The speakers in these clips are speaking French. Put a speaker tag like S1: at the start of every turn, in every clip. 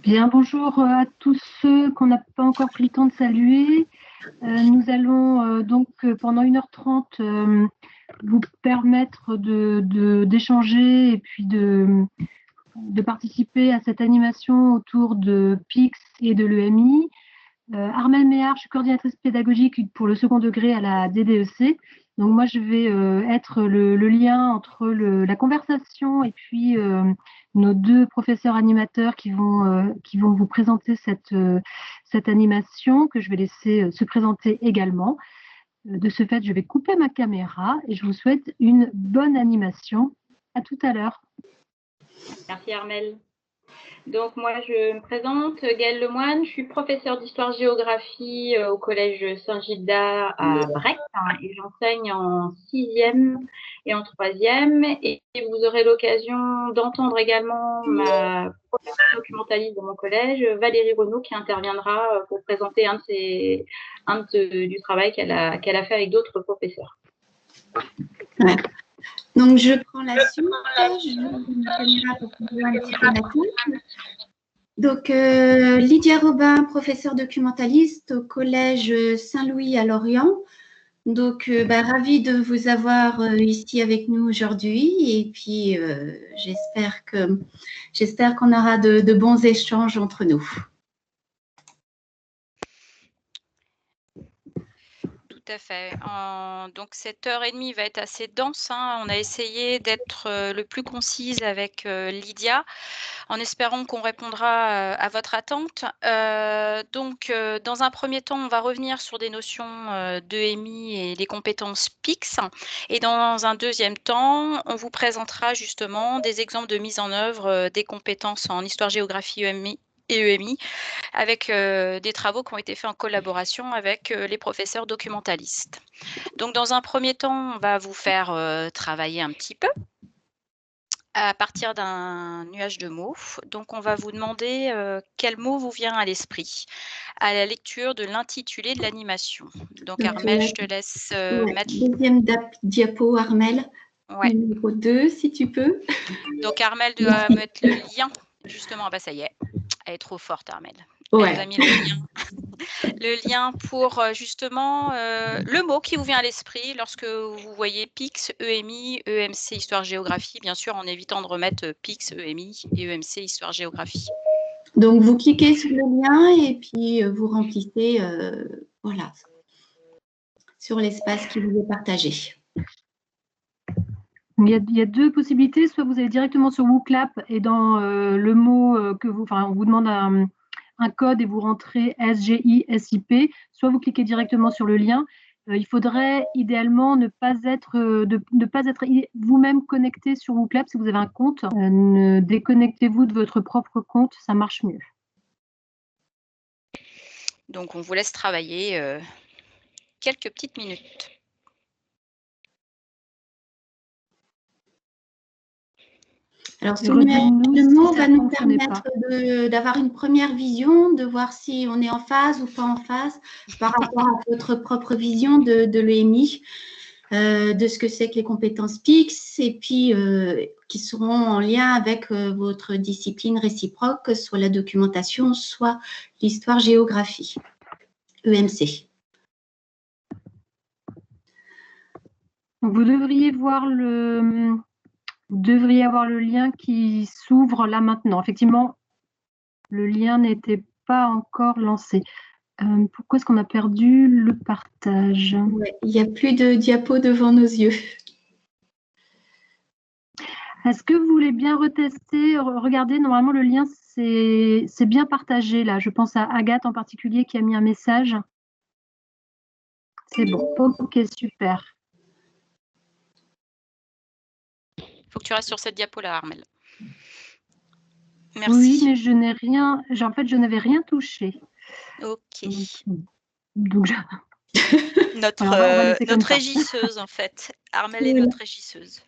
S1: Bien, bonjour à tous ceux qu'on n'a pas encore pris le temps de saluer. Nous allons donc pendant 1h30 vous permettre d'échanger et puis de participer à cette animation autour de PIX et de l'EMI. Armelle Méhard, je suis coordinatrice pédagogique pour le second degré à la DDEC. Donc moi, je vais être le lien entre la conversation et puis nos deux professeurs animateurs qui vont vous présenter cette animation que je vais laisser se présenter également. De ce fait, je vais couper ma caméra et je vous souhaite une bonne animation. À tout à l'heure.
S2: Merci Armelle. Donc moi je me présente, Gaëlle Lemoine, je suis professeure d'histoire-géographie au collège Saint-Gilda à Brest et j'enseigne en 6e et en 3e et vous aurez l'occasion d'entendre également ma professeure documentaliste de mon collège, Valérie Renaud, qui interviendra pour présenter du travail qu'elle a fait avec d'autres professeurs.
S3: Ouais. Donc, je prends la suite. Je vais ma caméra pour pouvoir un petit peu la coupe. Donc, Lydia Robin, professeure documentaliste au Collège Saint-Louis à Lorient. Donc, ravie de vous avoir ici avec nous aujourd'hui. Et puis, j'espère qu'on aura de bons échanges entre nous.
S4: Tout à fait. Donc, cette heure et demie va être assez dense. On a essayé d'être le plus concise avec Lydia, en espérant qu'on répondra à votre attente. Donc, dans un premier temps, on va revenir sur des notions d'EMI et les compétences PIX. Et dans un deuxième temps, on vous présentera justement des exemples de mise en œuvre des compétences en histoire-géographie EMI et EMI, avec des travaux qui ont été faits en collaboration avec les professeurs documentalistes. Donc, dans un premier temps, on va vous faire travailler un petit peu à partir d'un nuage de mots. Donc, on va vous demander quel mot vous vient à l'esprit à la lecture de l'intitulé de l'animation. Donc, Armelle, je te laisse mettre…
S3: Deuxième diapo, Armelle.
S4: Ouais.
S3: Numéro 2, si tu peux.
S4: Donc, Armelle doit mettre le lien. Justement, ça y est. Elle est trop forte, Armelle.
S3: Ouais.
S4: Elle nous a mis le lien pour justement le mot qui vous vient à l'esprit lorsque vous voyez PIX, EMI, EMC, Histoire-Géographie, bien sûr en évitant de remettre PIX, EMI et EMC, Histoire-Géographie.
S3: Donc, vous cliquez sur le lien et puis vous remplissez voilà, sur l'espace qui vous est partagé.
S1: Il y a deux possibilités. Soit vous allez directement sur WooClap et dans le mot on vous demande un code et vous rentrez SGI, SIP. Soit vous cliquez directement sur le lien. Il faudrait idéalement ne pas être vous-même connecté sur WooClap si vous avez un compte. Ne déconnectez-vous de votre propre compte, ça marche mieux.
S4: Donc, on vous laisse travailler quelques petites minutes.
S3: Alors, ce nuage de mots va nous permettre d'avoir une première vision, de voir si on est en phase ou pas en phase par rapport à votre propre vision de l'EMI, de ce que c'est que les compétences PIX et puis qui seront en lien avec votre discipline réciproque, soit la documentation, soit l'histoire-géographie, EMC.
S1: Vous devriez avoir le lien qui s'ouvre là maintenant. Effectivement, le lien n'était pas encore lancé. Pourquoi est-ce qu'on a perdu le partage?
S3: Ouais, il n'y a plus de diapo devant nos yeux.
S1: Est-ce que vous voulez bien retester? Regardez, normalement, le lien, c'est bien partagé là. Je pense à Agathe en particulier qui a mis un message. C'est bon. Ok, super.
S4: Il faut que tu restes sur cette diapo-là, Armelle. Merci.
S1: Oui, mais je n'ai rien. En fait, je n'avais rien touché.
S4: Ok.
S1: Donc,
S4: notre régisseuse, en fait. Armelle est notre régisseuse.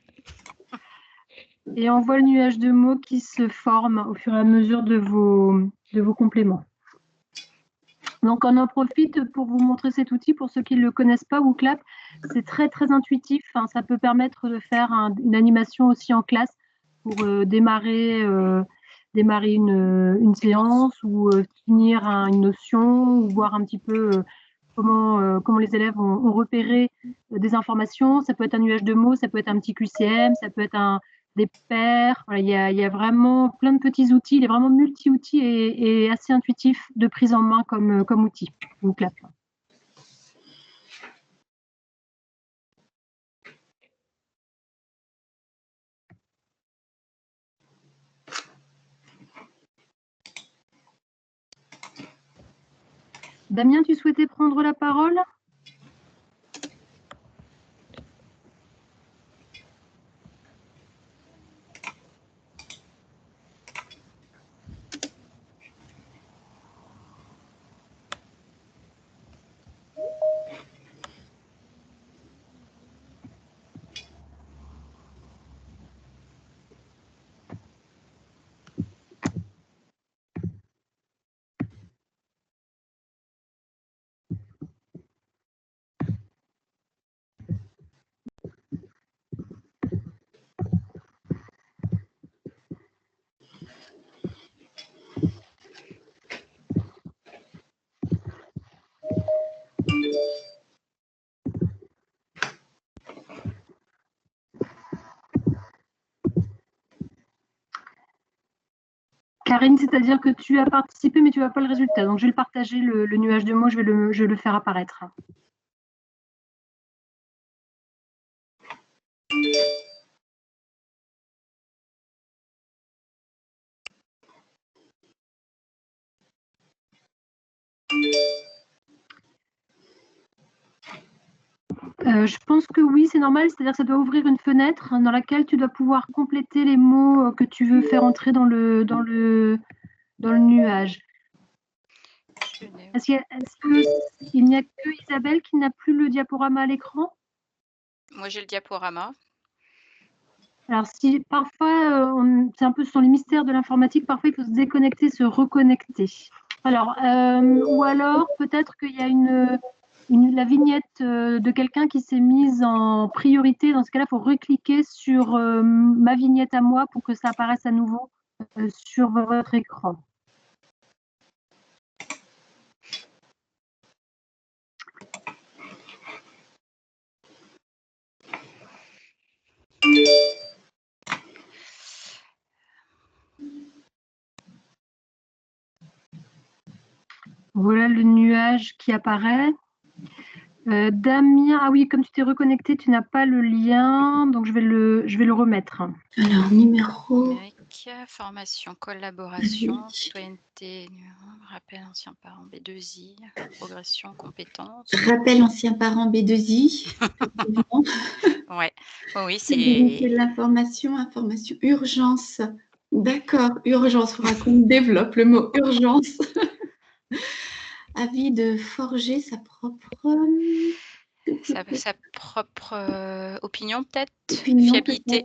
S1: Et on voit le nuage de mots qui se forme au fur et à mesure de vos compléments. Donc, on en profite pour vous montrer cet outil. Pour ceux qui ne le connaissent pas, WooClap, c'est très, très intuitif. Ça peut permettre de faire une animation aussi en classe pour démarrer démarrer une séance ou finir une notion ou voir un petit peu comment les élèves ont repéré des informations. Ça peut être un nuage de mots, ça peut être un petit QCM, ça peut être des pairs. Voilà, il y a vraiment plein de petits outils. Il est vraiment multi-outils et assez intuitif de prise en main comme outil. Donc là. Damien, tu souhaitais prendre la parole ? Karine, c'est-à-dire que tu as participé, mais tu n'as pas le résultat. Donc, je vais le partager, le nuage de mots, je vais le faire apparaître. Je pense que oui, c'est normal, c'est-à-dire que ça doit ouvrir une fenêtre dans laquelle tu dois pouvoir compléter les mots que tu veux faire entrer dans le nuage. Est-ce qu'il n'y a que Isabelle qui n'a plus le diaporama à l'écran?
S4: Moi, j'ai le diaporama.
S1: Alors, si parfois, c'est un peu sur les mystères de l'informatique, parfois il faut se déconnecter, se reconnecter. Alors, ou alors, peut-être qu'il y a la vignette de quelqu'un qui s'est mise en priorité. Dans ce cas-là, il faut recliquer sur ma vignette à moi pour que ça apparaisse à nouveau sur votre écran. Voilà le nuage qui apparaît. Damien, ah oui, comme tu t'es reconnecté, tu n'as pas le lien, donc je vais le remettre.
S3: Alors, numéro...
S4: Numérique, formation, collaboration, citoyenneté, rappel ancien parent B2I, progression, compétences.
S3: Rappel ancien parent B2I.
S4: Ouais. Oh, oui, c'est...
S3: L'information, information, urgence. D'accord, urgence, il faudra qu'on développe le mot urgence. Avis de forger sa propre
S4: opinion peut-être,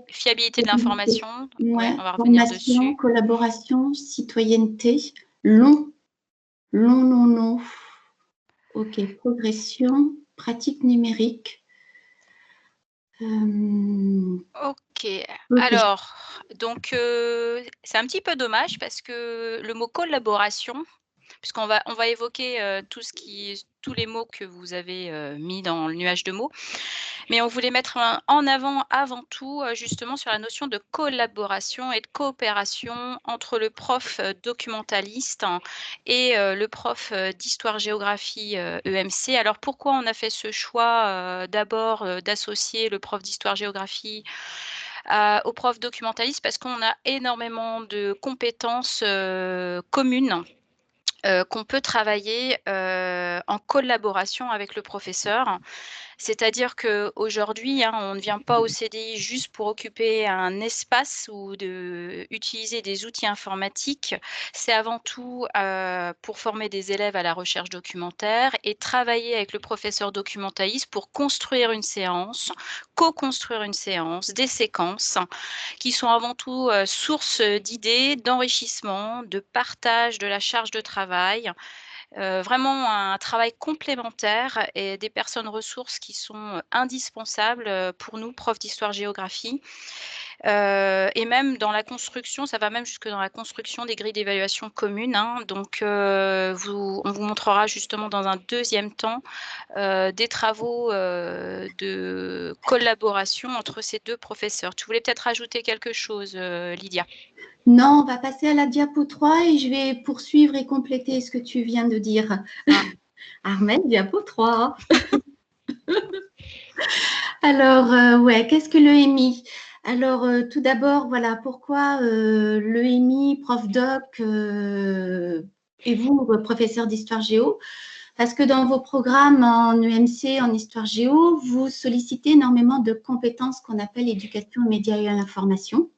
S3: fiabilité
S4: de l'information.
S3: Ouais,
S4: on va revenir dessus.
S3: Collaboration, citoyenneté, long. Ok, progression, pratique numérique.
S4: Ok, alors, donc c'est un petit peu dommage parce que le mot collaboration, puisqu'on va évoquer tous les mots que vous avez mis dans le nuage de mots, mais on voulait mettre en avant tout justement sur la notion de collaboration et de coopération entre le prof documentaliste et le prof d'histoire-géographie EMC. Alors pourquoi on a fait ce choix d'abord d'associer le prof d'histoire-géographie au prof documentaliste? Parce qu'on a énormément de compétences communes qu'on peut travailler en collaboration avec le professeur. C'est-à-dire qu'aujourd'hui, on ne vient pas au CDI juste pour occuper un espace ou utiliser des outils informatiques. C'est avant tout pour former des élèves à la recherche documentaire et travailler avec le professeur documentaliste pour construire une séance, co-construire une séance, des séquences qui sont avant tout source d'idées, d'enrichissement, de partage de la charge de travail. Vraiment un travail complémentaire et des personnes ressources qui sont indispensables pour nous, profs d'histoire-géographie. Et même dans la construction, ça va même jusque dans la construction des grilles d'évaluation communes, hein. Donc, on vous montrera justement dans un deuxième temps des travaux de collaboration entre ces deux professeurs. Tu voulais peut-être rajouter quelque chose, Lydia?
S3: Non, on va passer à la diapo 3 et je vais poursuivre et compléter ce que tu viens de dire. Ah. Armelle, diapo 3. Alors, ouais, qu'est-ce que l'EMI? Alors, tout d'abord, voilà, pourquoi l'EMI, prof doc et vous, professeur d'histoire géo? Parce que dans vos programmes en EMC, en histoire géo, vous sollicitez énormément de compétences qu'on appelle éducation aux médias et à l'information.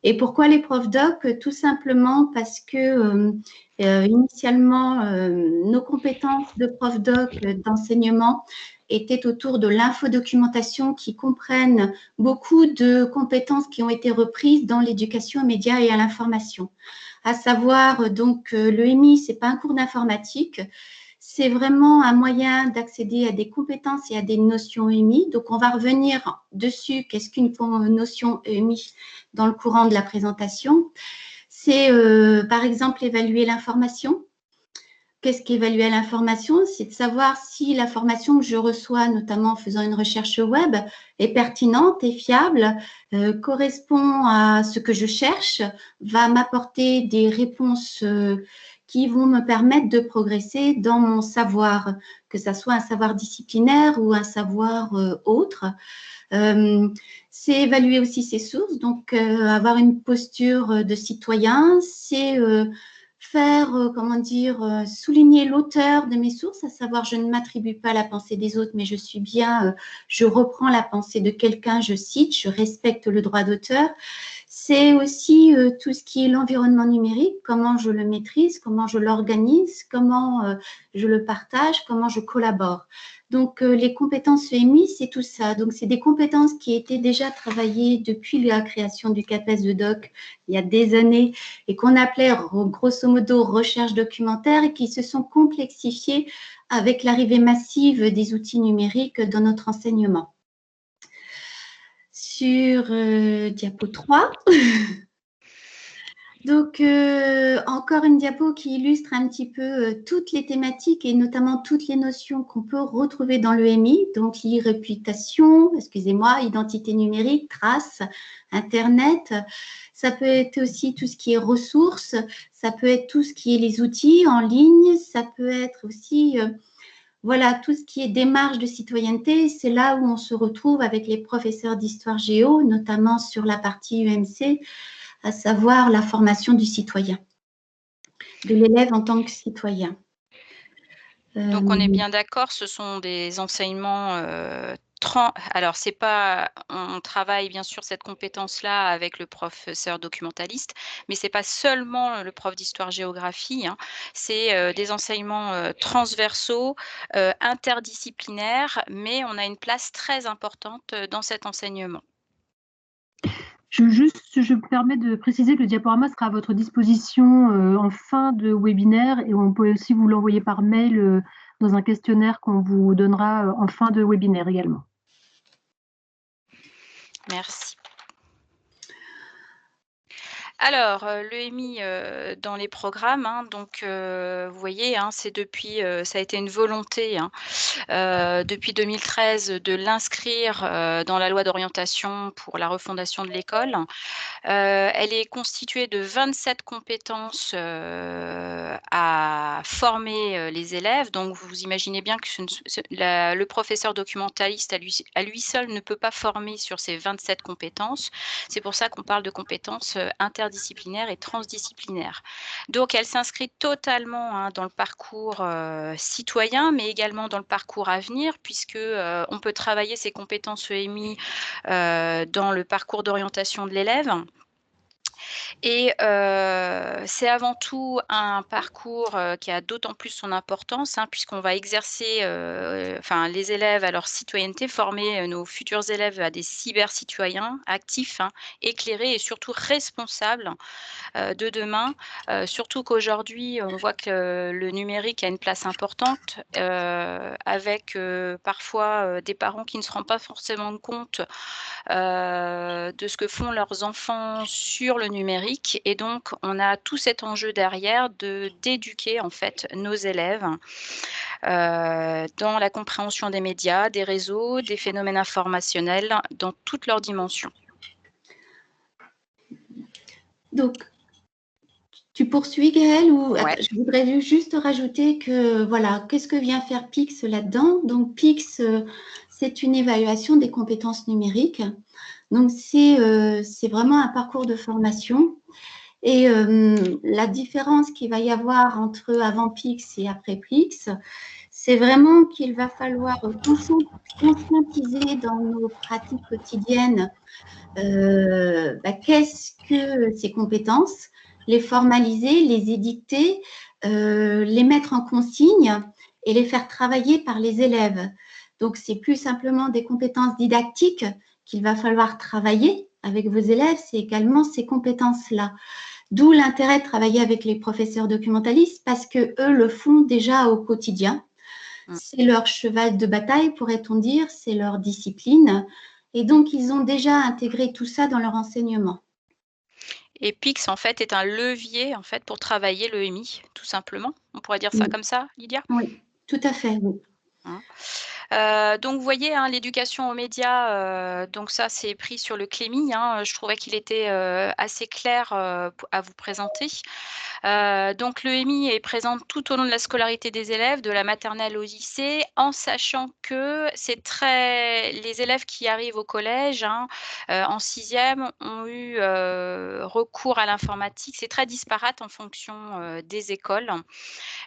S3: Et pourquoi les profs doc? Tout simplement parce que initialement, nos compétences de prof doc d'enseignement étaient autour de l'infodocumentation qui comprennent beaucoup de compétences qui ont été reprises dans l'éducation aux médias et à l'information. À savoir, donc, l'EMI, ce n'est pas un cours d'informatique, c'est vraiment un moyen d'accéder à des compétences et à des notions EMI. Donc, on va revenir dessus. Qu'est-ce qu'une notion EMI dans le courant de la présentation? C'est, par exemple, évaluer l'information. Qu'est-ce qu'évaluer l'information? C'est de savoir si l'information que je reçois, notamment en faisant une recherche web, est pertinente et fiable, correspond à ce que je cherche, va m'apporter des réponses qui vont me permettre de progresser dans mon savoir, que ce soit un savoir disciplinaire ou un savoir autre. C'est évaluer aussi ses sources, donc avoir une posture de citoyen, c'est faire, comment dire, souligner l'auteur de mes sources, à savoir je ne m'attribue pas la pensée des autres, mais je suis bien, je reprends la pensée de quelqu'un, je cite, je respecte le droit d'auteur. C'est aussi tout ce qui est l'environnement numérique, comment je le maîtrise, comment je l'organise, comment je le partage, comment je collabore. Donc, les compétences EMI, c'est tout ça. Donc, c'est des compétences qui étaient déjà travaillées depuis la création du CAPES de doc il y a des années et qu'on appelait grosso modo recherche documentaire et qui se sont complexifiées avec l'arrivée massive des outils numériques dans notre enseignement. Sur diapo 3. Donc, encore une diapo qui illustre un petit peu toutes les thématiques et notamment toutes les notions qu'on peut retrouver dans l'EMI. Donc, réputation, excusez-moi, identité numérique, traces, Internet. Ça peut être aussi tout ce qui est ressources. Ça peut être tout ce qui est les outils en ligne. Ça peut être aussi... voilà, tout ce qui est démarche de citoyenneté, c'est là où on se retrouve avec les professeurs d'histoire géo, notamment sur la partie UMC, à savoir la formation du citoyen, de l'élève en tant que citoyen.
S4: Donc, on est bien d'accord, ce sont des enseignements alors, c'est pas, on travaille bien sûr cette compétence-là avec le professeur documentaliste, mais c'est pas seulement le prof d'histoire-géographie, hein. C'est des enseignements transversaux, interdisciplinaires, mais on a une place très importante dans cet enseignement.
S1: Je me permets de préciser que le diaporama sera à votre disposition en fin de webinaire et on peut aussi vous l'envoyer par mail dans un questionnaire qu'on vous donnera en fin de webinaire également.
S4: Merci. Alors, l'EMI dans les programmes, hein, donc vous voyez, hein, c'est depuis, ça a été une volonté, hein, depuis 2013 de l'inscrire dans la loi d'orientation pour la refondation de l'école. Elle est constituée de 27 compétences à former les élèves. Donc, vous imaginez bien que le professeur documentaliste à lui seul ne peut pas former sur ces 27 compétences. C'est pour ça qu'on parle de compétences interdisciplinaires et transdisciplinaires. Donc, elle s'inscrit totalement, hein, dans le parcours citoyen, mais également dans le parcours à venir, puisque on peut travailler ces compétences EMI dans le parcours d'orientation de l'élève. Et c'est avant tout un parcours qui a d'autant plus son importance, hein, puisqu'on va exercer, enfin, les élèves à leur citoyenneté, former nos futurs élèves à des cybercitoyens actifs, hein, éclairés et surtout responsables de demain. Surtout qu'aujourd'hui, on voit que le numérique a une place importante, avec parfois des parents qui ne se rendent pas forcément compte de ce que font leurs enfants sur le numérique. Et donc, on a tout cet enjeu derrière d'éduquer en fait nos élèves dans la compréhension des médias, des réseaux, des phénomènes informationnels dans toutes leurs dimensions.
S3: Donc, tu poursuis, Gaëlle, ou
S4: Ouais.
S3: je voudrais juste rajouter que, voilà, qu'est-ce que vient faire PIX là-dedans? Donc, PIX, c'est une évaluation des compétences numériques. Donc, c'est vraiment un parcours de formation. Et la différence qu'il va y avoir entre avant PIX et après PIX, c'est vraiment qu'il va falloir conscientiser dans nos pratiques quotidiennes qu'est-ce que ces compétences, les formaliser, les édicter, les mettre en consigne et les faire travailler par les élèves. Donc, c'est plus simplement des compétences didactiques qu'il va falloir travailler avec vos élèves, c'est également ces compétences-là. D'où l'intérêt de travailler avec les professeurs documentalistes parce qu'eux le font déjà au quotidien. C'est leur cheval de bataille, pourrait-on dire, c'est leur discipline. Et donc, ils ont déjà intégré tout ça dans leur enseignement.
S4: Et PIX, en fait, est un levier en fait, pour travailler l'EMI, tout simplement. On pourrait dire ça comme ça, Lydia?
S3: Oui, tout à fait, oui.
S4: Hein. Donc vous voyez, hein, l'éducation aux médias, donc ça c'est pris sur le Clémy, hein, je trouvais qu'il était assez clair à vous présenter. Donc l'EMI est présente tout au long de la scolarité des élèves, de la maternelle au lycée, en sachant que les élèves qui arrivent au collège, hein, en 6e, ont eu recours à l'informatique. C'est très disparate en fonction des écoles.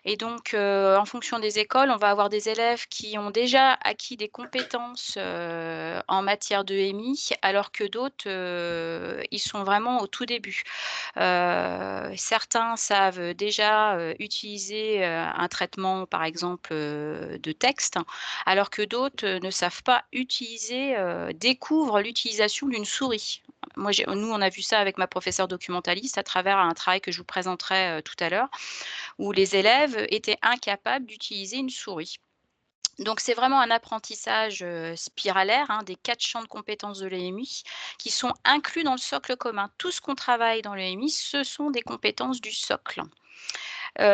S4: Et donc, en fonction des écoles, on va avoir des élèves qui ont déjà acquis des compétences en matière d'EMI, alors que d'autres, ils sont vraiment au tout début. Certains savent déjà utiliser un traitement, par exemple, de texte, alors que d'autres ne savent pas utiliser, découvrent l'utilisation d'une souris. Nous, on a vu ça avec ma professeure documentaliste à travers un travail que je vous présenterai tout à l'heure, où les élèves étaient incapables d'utiliser une souris. Donc c'est vraiment un apprentissage spiralaire, hein, des 4 champs de compétences de l'EMI qui sont inclus dans le socle commun. Tout ce qu'on travaille dans l'EMI, ce sont des compétences du socle.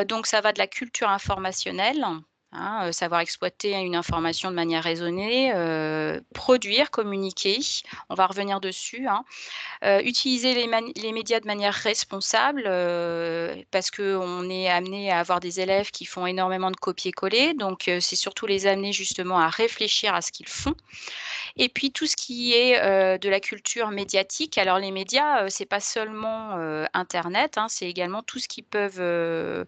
S4: Donc ça va de la culture informationnelle, hein, savoir exploiter une information de manière raisonnée, produire, communiquer, on va revenir dessus, hein. Utiliser les médias de manière responsable, parce qu'on est amené à avoir des élèves qui font énormément de copier-coller, donc c'est surtout les amener justement à réfléchir à ce qu'ils font. Et puis tout ce qui est de la culture médiatique. Alors les médias, c'est pas seulement internet, hein, c'est également tout ce qui peuvent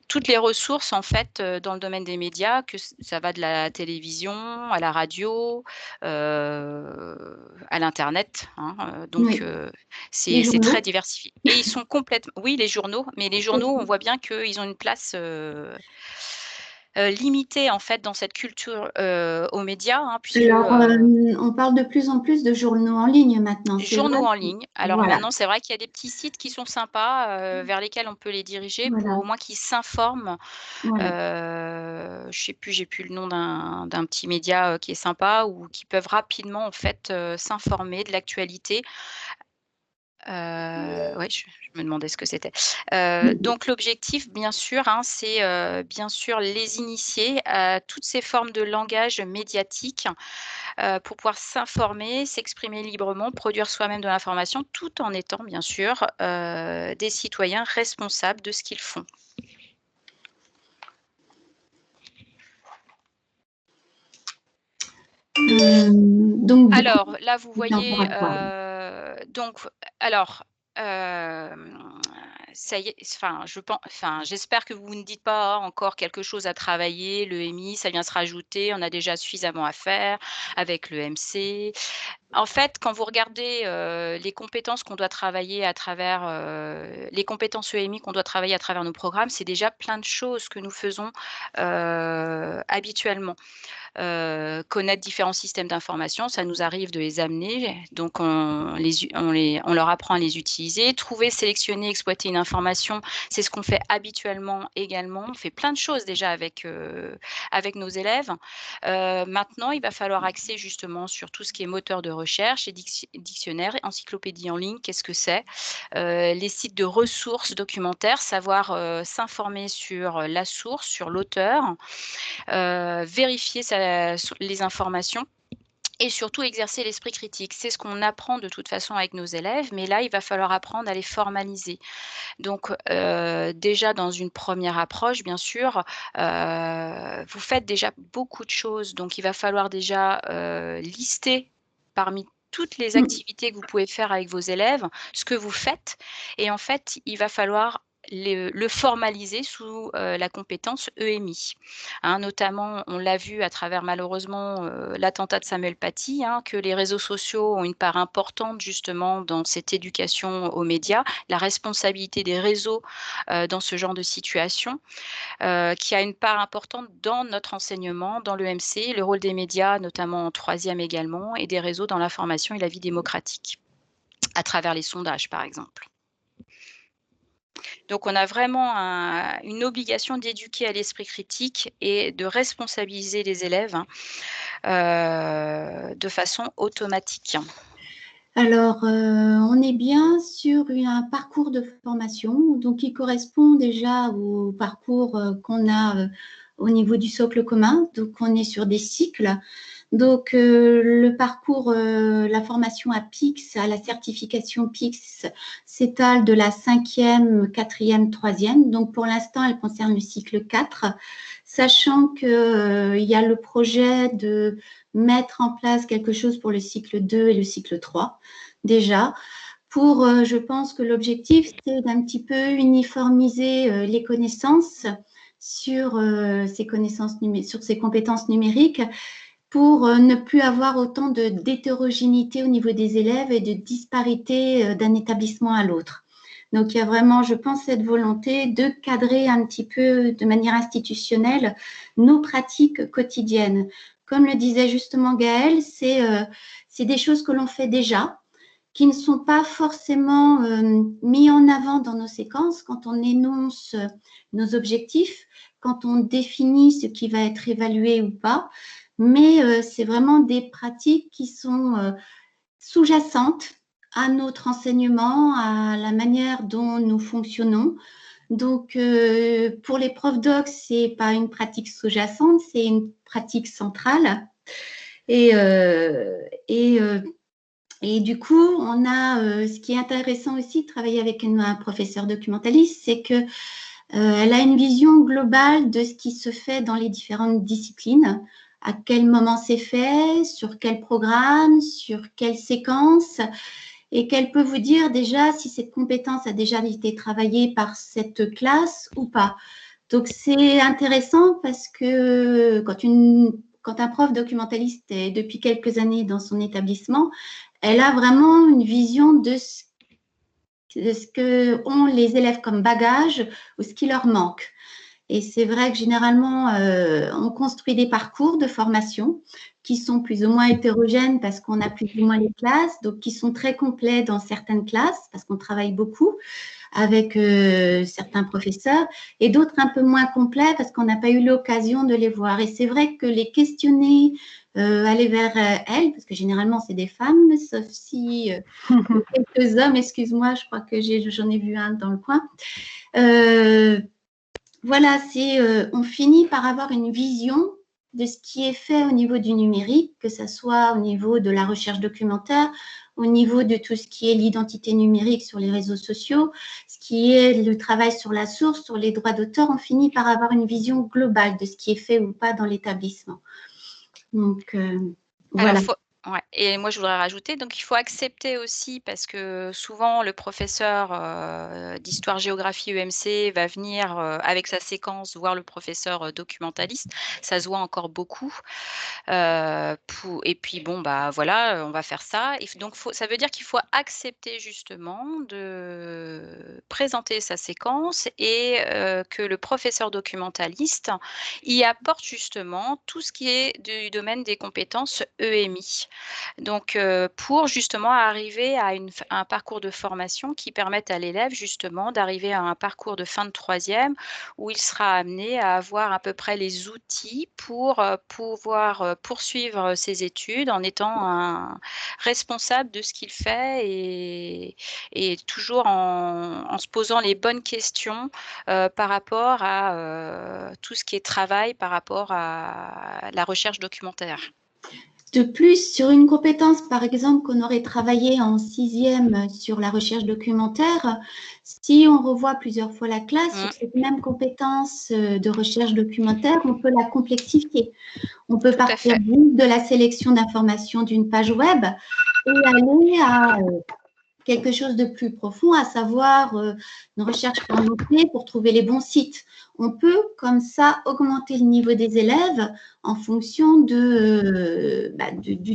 S4: toutes les ressources en fait, dans le domaine des médias, que ça va de la télévision à la radio, à l'internet, hein, donc
S3: Oui.
S4: c'est très diversifié. Et ils sont oui, les journaux, mais les journaux, on voit bien qu'ils ont une place limitée en fait dans cette culture aux médias, hein, puisque
S3: Alors, on parle de plus en plus de journaux en ligne maintenant.
S4: journaux en ligne. Alors
S3: voilà.
S4: maintenant, c'est vrai qu'il y a des petits sites qui sont sympas, vers lesquels on peut les diriger pour au moins qu'ils s'informent. Je sais plus, j'ai plus le nom d'un petit média qui est sympa ou qui peuvent rapidement en fait s'informer de l'actualité. Ouais, je me demandais ce que c'était. Donc l'objectif, bien sûr, hein, c'est bien sûr les initier à toutes ces formes de langage médiatique pour pouvoir s'informer, s'exprimer librement, produire soi-même de l'information, tout en étant bien sûr des citoyens responsables de ce qu'ils font. Alors là, vous voyez, ça y est, j'espère que vous ne dites pas encore quelque chose à travailler, l'EMI, ça vient se rajouter, on a déjà suffisamment à faire avec le MC. En fait, quand vous regardez, les compétences qu'on doit travailler à travers, les compétences EMI qu'on doit travailler à travers nos programmes, c'est déjà plein de choses que nous faisons, habituellement. Connaître différents systèmes d'information, ça nous arrive de les amener, donc on leur apprend à les utiliser. Trouver, sélectionner, exploiter une information, c'est ce qu'on fait habituellement également. On fait plein de choses déjà avec nos élèves. Maintenant, il va falloir axer justement sur tout ce qui est moteur de recherche et dictionnaire, encyclopédie en ligne, qu'est-ce que c'est? Les sites de ressources documentaires, savoir, s'informer sur la source, sur l'auteur, vérifier les informations et surtout exercer l'esprit critique. C'est ce qu'on apprend de toute façon avec nos élèves, mais là, il va falloir apprendre à les formaliser. Donc, déjà dans une première approche, bien sûr, vous faites déjà beaucoup de choses. Donc, il va falloir déjà lister parmi toutes les activités que vous pouvez faire avec vos élèves, ce que vous faites. Et en fait, il va falloir le formaliser sous la compétence EMI. Hein, notamment, on l'a vu à travers malheureusement l'attentat de Samuel Paty, hein, que les réseaux sociaux ont une part importante justement dans cette éducation aux médias, la responsabilité des réseaux dans ce genre de situation, qui a une part importante dans notre enseignement, dans l'EMC, le rôle des médias, notamment en 3e également, et des réseaux dans l'information et la vie démocratique, à travers les sondages par exemple. Donc, on a vraiment une obligation d'éduquer à l'esprit critique et de responsabiliser les élèves de façon automatique.
S3: Alors, on est bien sur un parcours de formation, donc qui correspond déjà au parcours qu'on a au niveau du socle commun. Donc, on est sur des cycles. Donc, le parcours, la formation à PIX, à la certification PIX, s'étale de la 5e, 4e, 3e. Donc, pour l'instant, elle concerne le cycle 4, sachant qu'il y a le projet de mettre en place quelque chose pour le cycle 2 et le cycle 3, déjà. Pour, je pense que l'objectif, c'est d'un petit peu uniformiser les connaissances sur ces compétences numériques, pour ne plus avoir autant d'hétérogénéité au niveau des élèves et de disparité d'un établissement à l'autre. Donc, il y a vraiment, je pense, cette volonté de cadrer un petit peu de manière institutionnelle nos pratiques quotidiennes. Comme le disait justement Gaëlle, c'est des choses que l'on fait déjà, qui ne sont pas forcément mis en avant dans nos séquences quand on énonce nos objectifs, quand on définit ce qui va être évalué ou pas. Mais c'est vraiment des pratiques qui sont sous-jacentes à notre enseignement, à la manière dont nous fonctionnons. Donc, pour les profs doc, ce n'est pas une pratique sous-jacente, c'est une pratique centrale. Et du coup, on a ce qui est intéressant aussi de travailler avec un professeur documentaliste, c'est que elle a une vision globale de ce qui se fait dans les différentes disciplines, à quel moment c'est fait, sur quel programme, sur quelle séquence, et qu'elle peut vous dire déjà si cette compétence a déjà été travaillée par cette classe ou pas. Donc, c'est intéressant parce que quand un prof documentaliste est depuis quelques années dans son établissement, elle a vraiment une vision de ce que ont les élèves comme bagage ou ce qui leur manque. Et c'est vrai que généralement, on construit des parcours de formation qui sont plus ou moins hétérogènes parce qu'on a plus ou moins les classes, donc qui sont très complets dans certaines classes parce qu'on travaille beaucoup avec certains professeurs, et d'autres un peu moins complets parce qu'on n'a pas eu l'occasion de les voir. Et c'est vrai que les questionner, aller vers elles, parce que généralement c'est des femmes, sauf si quelques hommes, excuse-moi, je crois que j'en ai vu un dans le coin. Voilà, on finit par avoir une vision de ce qui est fait au niveau du numérique, que ce soit au niveau de la recherche documentaire, au niveau de tout ce qui est l'identité numérique sur les réseaux sociaux, ce qui est le travail sur la source, sur les droits d'auteur. On finit par avoir une vision globale de ce qui est fait ou pas dans l'établissement. Donc, voilà.
S4: Ouais, et moi je voudrais rajouter, donc il faut accepter aussi parce que souvent le professeur, d'histoire-géographie EMC va venir, avec sa séquence voir le professeur, documentaliste. Ça se voit encore beaucoup, et puis bon, bah, voilà, on va faire ça et donc ça veut dire qu'il faut accepter justement de présenter sa séquence et que le professeur documentaliste y apporte justement tout ce qui est du domaine des compétences EMI. Donc, pour justement arriver à un parcours de formation qui permette à l'élève justement d'arriver à un parcours de fin de 3e où il sera amené à avoir à peu près les outils pour, pouvoir, poursuivre ses études en étant un responsable de ce qu'il fait et toujours en se posant les bonnes questions, par rapport à, tout ce qui est travail par rapport à la recherche documentaire.
S3: De plus, sur une compétence, par exemple, qu'on aurait travaillé en 6e sur la recherche documentaire, si on revoit plusieurs fois la classe, sur cette même compétence de recherche documentaire, on peut la complexifier. On peut partir de la sélection d'informations d'une page web et aller à quelque chose de plus profond, à savoir une recherche par mots-clés pour trouver les bons sites. On peut, comme ça, augmenter le niveau des élèves en fonction du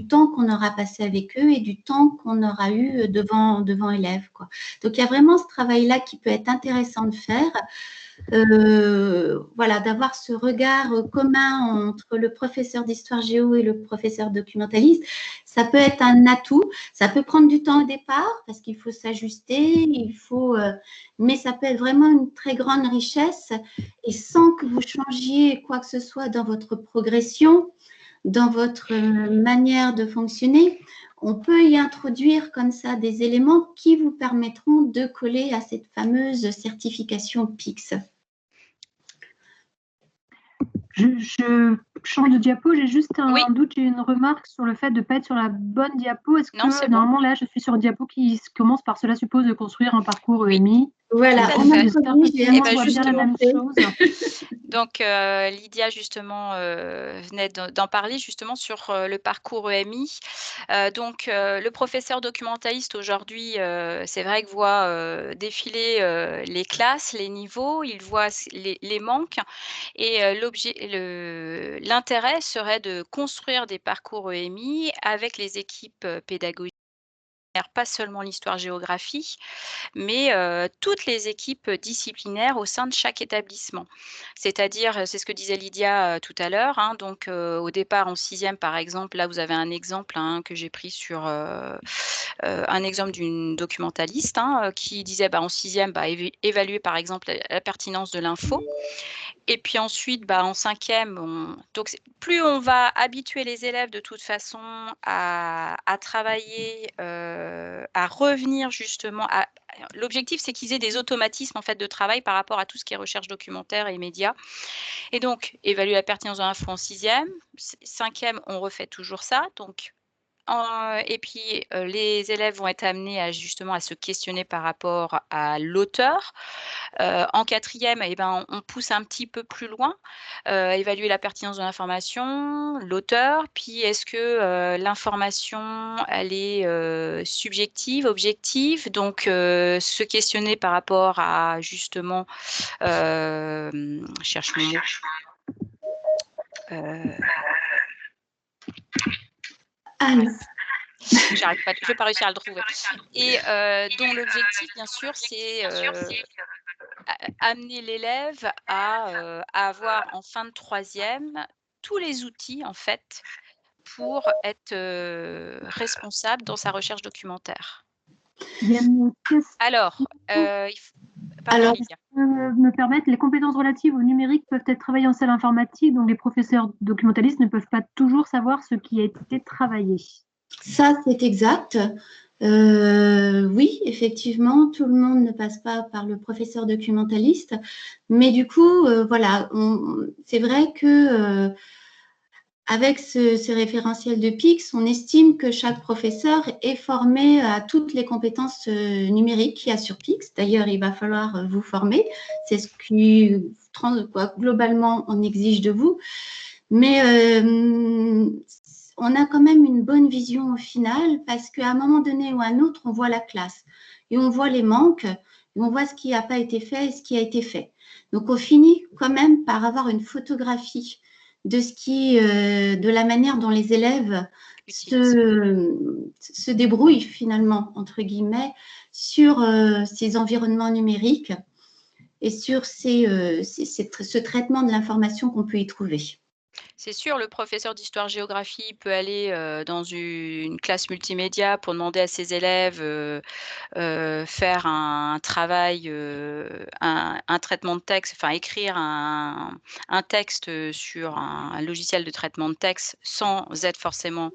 S3: temps qu'on aura passé avec eux et du temps qu'on aura eu devant élèves, quoi. Donc, il y a vraiment ce travail-là qui peut être intéressant de faire. Voilà, d'avoir ce regard commun entre le professeur d'histoire géo et le professeur documentaliste, ça peut être un atout. Ça peut prendre du temps au départ parce qu'il faut s'ajuster, mais ça peut être vraiment une très grande richesse et sans que vous changiez quoi que ce soit dans votre progression, dans votre manière de fonctionner, on peut y introduire comme ça des éléments qui vous permettront de coller à cette fameuse certification PICS.
S1: Je change de diapo, j'ai juste un doute, j'ai une remarque sur le fait de ne pas être sur la bonne diapo. Est-ce que normalement là je suis sur une diapo qui commence par cela suppose de construire un parcours EMI?
S3: Voilà,
S1: j'espère que voit bien la même chose.
S4: Donc, Lydia justement venait d'en parler justement sur le parcours EMI. Donc, le professeur documentaliste aujourd'hui, c'est vrai que voit défiler les classes, les niveaux, il voit les manques et l'intérêt serait de construire des parcours EMI avec les équipes pédagogiques, pas seulement l'histoire-géographie, mais toutes les équipes disciplinaires au sein de chaque établissement. C'est-à-dire, c'est ce que disait Lydia tout à l'heure, hein, donc au départ en 6e par exemple, là vous avez un exemple que j'ai pris sur un exemple d'une documentaliste qui disait en 6e, évaluer par exemple la pertinence de l'info. Et puis ensuite, en 5e, donc plus on va habituer les élèves de toute façon à travailler, à revenir justement l'objectif, c'est qu'ils aient des automatismes en fait de travail par rapport à tout ce qui est recherche documentaire et médias. Et donc, évaluer la pertinence de l'info en 6e, 5e, on refait toujours ça. Donc, et puis, les élèves vont être amenés à justement à se questionner par rapport à l'auteur. En 4e, on pousse un petit peu plus loin, évaluer la pertinence de l'information, l'auteur, puis est-ce que l'information, elle est subjective, objective? Donc, se questionner par rapport à justement, cherche mon mot. J'arrive pas, je vais pas réussir à le trouver. Et dont l'objectif, bien sûr, c'est amener l'élève à avoir en fin de 3e tous les outils en fait pour être responsable dans sa recherche documentaire. Alors, pardon, Lydia.
S1: Me permettre, les compétences relatives au numérique peuvent être travaillées en salle informatique, donc les professeurs documentalistes ne peuvent pas toujours savoir ce qui a été travaillé.
S3: Ça, c'est exact. Oui, effectivement, tout le monde ne passe pas par le professeur documentaliste, mais du coup, voilà, c'est vrai que avec ce référentiel de PICS, on estime que chaque professeur est formé à toutes les compétences numériques qu'il y a sur PICS. D'ailleurs, il va falloir vous former. C'est ce qui, globalement, on exige de vous. Mais on a quand même une bonne vision au final parce qu'à un moment donné ou à un autre, on voit la classe et on voit les manques et on voit ce qui n'a pas été fait et ce qui a été fait. Donc, on finit quand même par avoir une photographie de ce qui, de la manière dont les élèves se débrouillent finalement, entre guillemets, sur ces environnements numériques et sur ce traitement de l'information qu'on peut y trouver.
S4: C'est sûr, le professeur d'histoire-géographie peut aller dans une classe multimédia pour demander à ses élèves faire un travail, un traitement de texte, enfin écrire un texte sur un logiciel de traitement de texte sans être forcément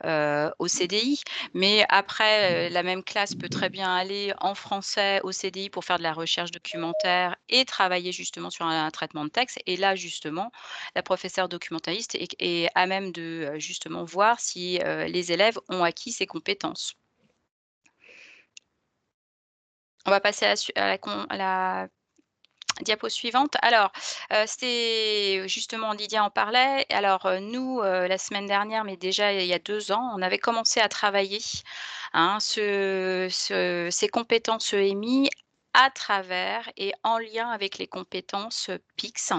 S4: au CDI. Mais après, la même classe peut très bien aller en français au CDI pour faire de la recherche documentaire et travailler justement sur un traitement de texte. Et là, justement, la professeure documentaliste est à même de, justement voir si, les élèves ont acquis ces compétences. On va passer à la diapo suivante. Alors, c'était justement Lydia en parlait. Alors, nous, la semaine dernière, mais déjà il y a 2 ans, on avait commencé à travailler, hein, ces compétences EMI à travers et en lien avec les compétences, PIX.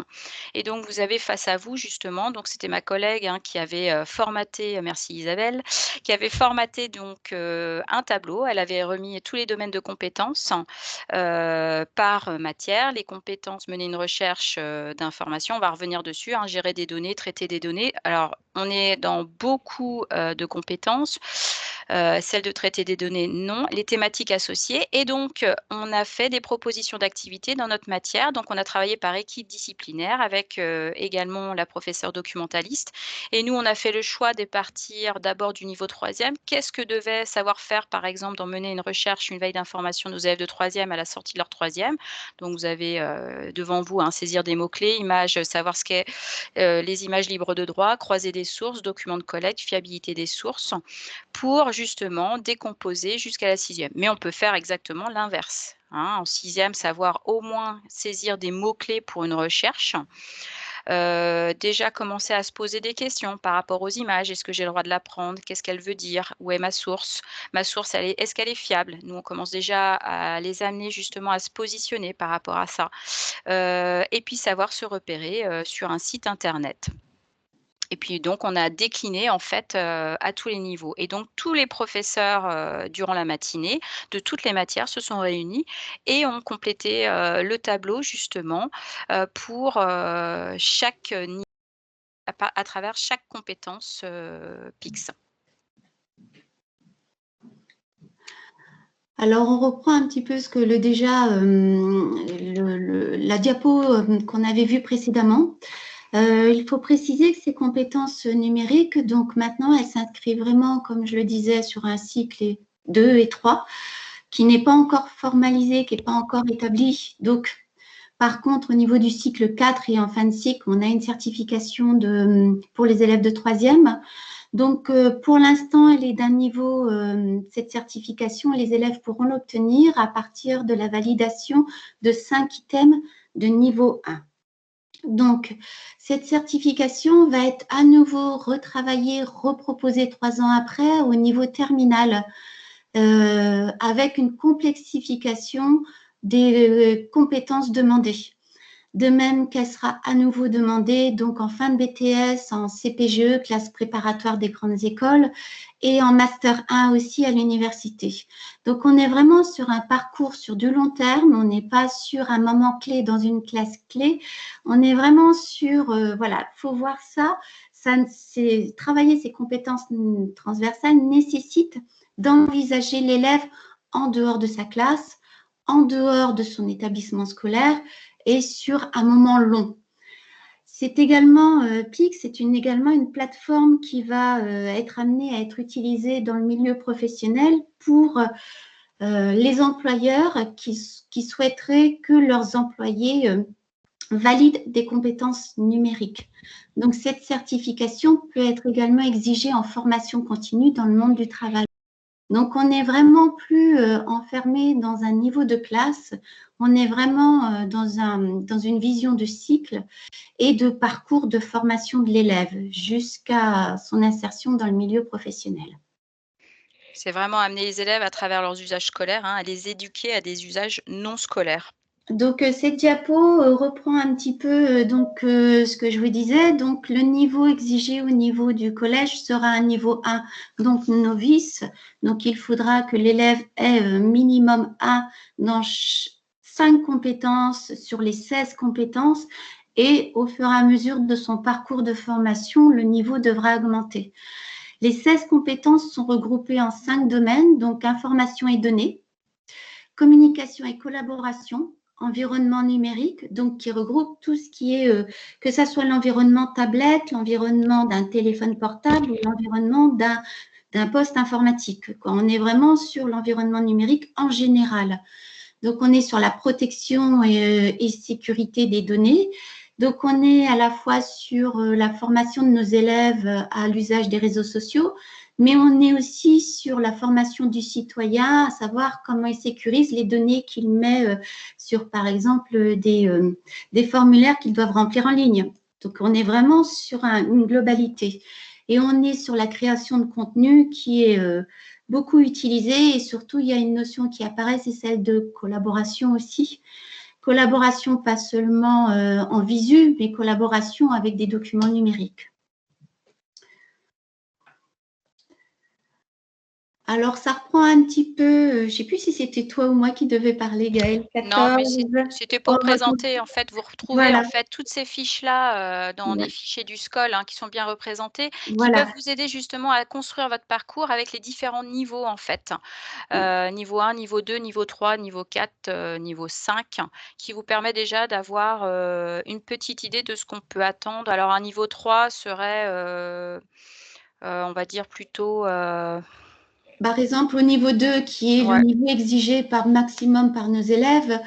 S4: Et donc vous avez face à vous justement, donc c'était ma collègue, hein, qui avait, formaté, merci Isabelle, qui avait formaté donc, un tableau. Elle avait remis tous les domaines de compétences par matière, les compétences, mener une recherche d'informations, on va revenir dessus, hein, gérer des données, traiter des données. Alors, on est dans beaucoup de compétences, celle de traiter des données, non, les thématiques associées. Et donc, on a fait des propositions d'activités dans notre matière. Donc, on a travaillé par équipe disciplinaire avec également la professeure documentaliste. Et nous, on a fait le choix de partir d'abord du niveau 3e. Qu'est-ce que devaient savoir faire, par exemple, dans mener une recherche, une veille d'information, nos élèves de 3e à la sortie de leur 3e. Donc, vous avez devant vous, hein, saisir des mots-clés, images, savoir ce qu'est les images libres de droit, croiser des sources, documents de collecte, fiabilité des sources, pour justement décomposer jusqu'à la 6e. Mais on peut faire exactement l'inverse, hein. En 6e, savoir au moins saisir des mots-clés pour une recherche. Déjà commencer à se poser des questions par rapport aux images. Est-ce que j'ai le droit de la prendre? Qu'est-ce qu'elle veut dire? Où est ma source? Ma source, est-ce qu'elle est fiable? Nous, on commence déjà à les amener justement à se positionner par rapport à ça. Et puis savoir se repérer sur un site internet. Et puis donc on a décliné en fait, à tous les niveaux. Et donc tous les professeurs, durant la matinée, de toutes les matières se sont réunis et ont complété, le tableau justement, pour, chaque niveau à travers chaque compétence, PIX.
S3: Alors, on reprend un petit peu ce que la diapo qu'on avait vue précédemment. Il faut préciser que ces compétences numériques, donc maintenant, elles s'inscrivent vraiment, comme je le disais, sur un cycle 2 et 3, qui n'est pas encore formalisé, qui n'est pas encore établi. Donc, par contre, au niveau du cycle 4 et en fin de cycle, on a une certification pour les élèves de 3e. Donc, pour l'instant, elle est d'un niveau, cette certification, les élèves pourront l'obtenir à partir de la validation de 5 items de niveau 1. Donc, cette certification va être à nouveau retravaillée, reproposée 3 ans après au niveau terminal, avec une complexification des compétences demandées. De même qu'elle sera à nouveau demandée donc en fin de BTS, en CPGE, classe préparatoire des grandes écoles, et en Master 1 aussi à l'université. Donc, on est vraiment sur un parcours sur du long terme, on n'est pas sur un moment clé dans une classe clé, on est vraiment sur, voilà, il faut voir ça, travailler ces compétences transversales nécessite d'envisager l'élève en dehors de sa classe, en dehors de son établissement scolaire, et sur un moment long. C'est également, PIX, c'est également une plateforme qui va être amenée à être utilisée dans le milieu professionnel pour les employeurs qui souhaiteraient que leurs employés valident des compétences numériques. Donc, cette certification peut être également exigée en formation continue dans le monde du travail. Donc, on n'est vraiment plus enfermé dans un niveau de classe, on est vraiment dans une vision de cycle et de parcours de formation de l'élève jusqu'à son insertion dans le milieu professionnel.
S4: C'est vraiment amener les élèves à travers leurs usages scolaires, hein, à les éduquer à des usages non scolaires.
S3: Donc, cette diapo reprend un petit peu ce que je vous disais. Donc, le niveau exigé au niveau du collège sera un niveau 1, donc novice. Donc, il faudra que l'élève ait minimum 1 dans 5 compétences sur les 16 compétences. Et au fur et à mesure de son parcours de formation, le niveau devra augmenter. Les 16 compétences sont regroupées en 5 domaines, donc information et données, communication et collaboration, environnement numérique, donc qui regroupe tout ce qui est, que ça soit l'environnement tablette, l'environnement d'un téléphone portable ou l'environnement d'un poste informatique. On est vraiment sur l'environnement numérique en général. Donc, on est sur la protection et sécurité des données. Donc, on est à la fois sur la formation de nos élèves à l'usage des réseaux sociaux, mais on est aussi sur la formation du citoyen, à savoir comment il sécurise les données qu'il met sur, par exemple, des formulaires qu'ils doivent remplir en ligne. Donc, on est vraiment sur une globalité. Et on est sur la création de contenu qui est beaucoup utilisée et surtout, il y a une notion qui apparaît, c'est celle de collaboration aussi. Collaboration pas seulement en visu, mais collaboration avec des documents numériques. Alors, ça reprend un petit peu, je ne sais plus si c'était toi ou moi qui devais parler, Gaëlle. 14,
S4: non, mais c'était pour présenter, en fait, vous retrouvez
S3: voilà.
S4: en fait toutes ces fiches-là dans des fichiers du SCOL qui sont bien représentés, qui
S3: Voilà.
S4: peuvent vous aider justement à construire votre parcours avec les différents niveaux en fait. Niveau 1, niveau 2, niveau 3, niveau 4, niveau 5, qui vous permet déjà d'avoir une petite idée de ce qu'on peut attendre. Alors, un niveau 3 serait, on va dire plutôt…
S3: Par exemple, au niveau 2, qui est le niveau exigé par maximum par nos élèves,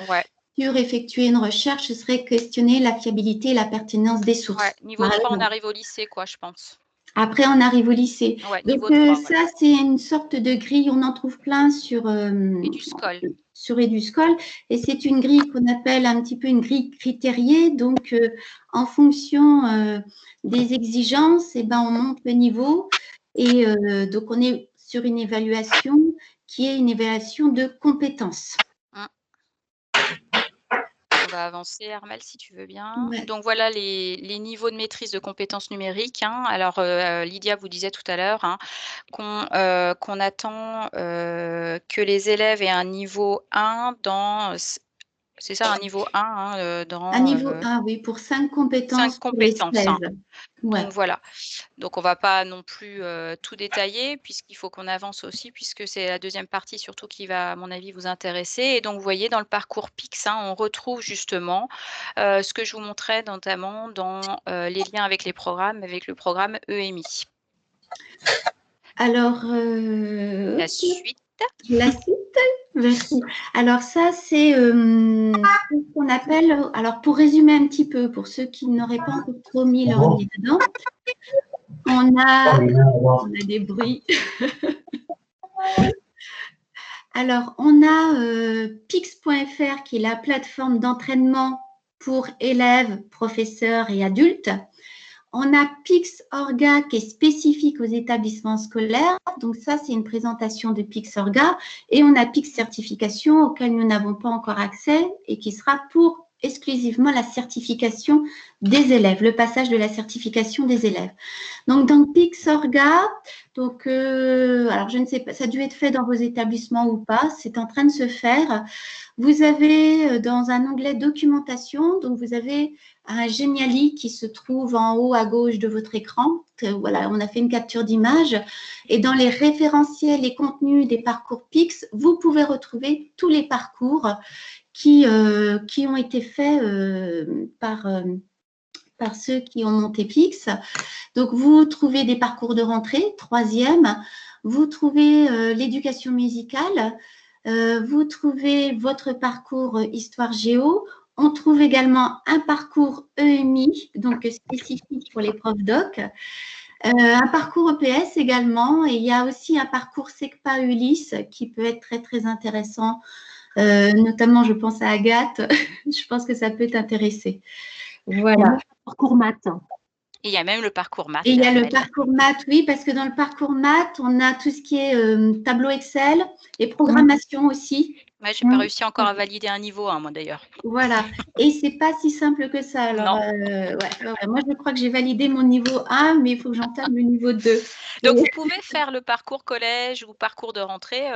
S3: sur effectuer une recherche, ce serait questionner la fiabilité et la pertinence des sources.
S4: Ouais, niveau 3, on arrive au lycée, quoi, je pense.
S3: Après, on arrive au lycée.
S4: Ouais,
S3: donc,
S4: niveau 3,
S3: ça, c'est une sorte de grille. On en trouve plein sur Eduscol. Et c'est une grille qu'on appelle un petit peu une grille critériée. Donc, en fonction des exigences, eh ben, on monte le niveau. Et donc, on est sur une évaluation qui est une évaluation de compétences.
S4: On va avancer, Armelle, si tu veux bien. Ouais. Donc, voilà les niveaux de maîtrise de compétences numériques. Alors, Lydia vous disait tout à l'heure qu'on attend que les élèves aient un niveau 1 dans… C'est ça, un niveau 1 dans…
S3: Un niveau 1, oui, pour 5 compétences.
S4: 5 compétences.
S3: Ouais.
S4: Donc, voilà. Donc, on ne va pas non plus tout détailler puisqu'il faut qu'on avance aussi puisque c'est la deuxième partie surtout qui va, à mon avis, vous intéresser. Et donc, vous voyez, dans le parcours PIX, on retrouve justement ce que je vous montrais notamment dans les liens avec les programmes, avec le programme EMI.
S3: Alors,
S4: la suite.
S3: La suite, merci. Alors ça, c'est ce qu'on appelle, alors pour résumer un petit peu, pour ceux qui n'auraient pas encore trop mis leur nez dedans, on a des bruits. Alors, on a pix.fr qui est la plateforme d'entraînement pour élèves, professeurs et adultes. On a PixOrga qui est spécifique aux établissements scolaires. Donc, ça, c'est une présentation de PixOrga. Et on a Pix Certification auquel nous n'avons pas encore accès et qui sera pour exclusivement la certification des élèves, le passage de la certification des élèves. Donc, dans PixOrga, alors je ne sais pas, ça a dû être fait dans vos établissements ou pas, c'est en train de se faire. Vous avez dans un onglet documentation, donc vous avez un Geniali qui se trouve en haut à gauche de votre écran. Voilà, on a fait une capture d'image. Et dans les référentiels et contenus des parcours PIX, vous pouvez retrouver tous les parcours qui ont été faits par ceux qui ont monté PIX. Donc, vous trouvez des parcours de rentrée, 3e. Vous trouvez l'éducation musicale. Vous trouvez votre parcours Histoire Géo. On trouve également un parcours EMI, donc spécifique pour les profs doc. Un parcours EPS également, et il y a aussi un parcours SECPA-ULIS qui peut être très, très intéressant. Notamment, je pense à Agathe, je pense que ça peut t'intéresser. Voilà.
S1: Le parcours maths.
S4: Et il y a même le parcours maths.
S3: Et il y a le parcours maths, oui, parce que dans le parcours maths, on a tout ce qui est tableau Excel et programmation aussi.
S4: Moi, j'ai pas réussi encore à valider un niveau 1, moi d'ailleurs.
S3: Voilà. Et c'est pas si simple que ça. Alors, moi, je crois que j'ai validé mon niveau 1, mais il faut que j'entame le niveau 2.
S4: Donc, vous pouvez faire le parcours collège ou parcours de rentrée.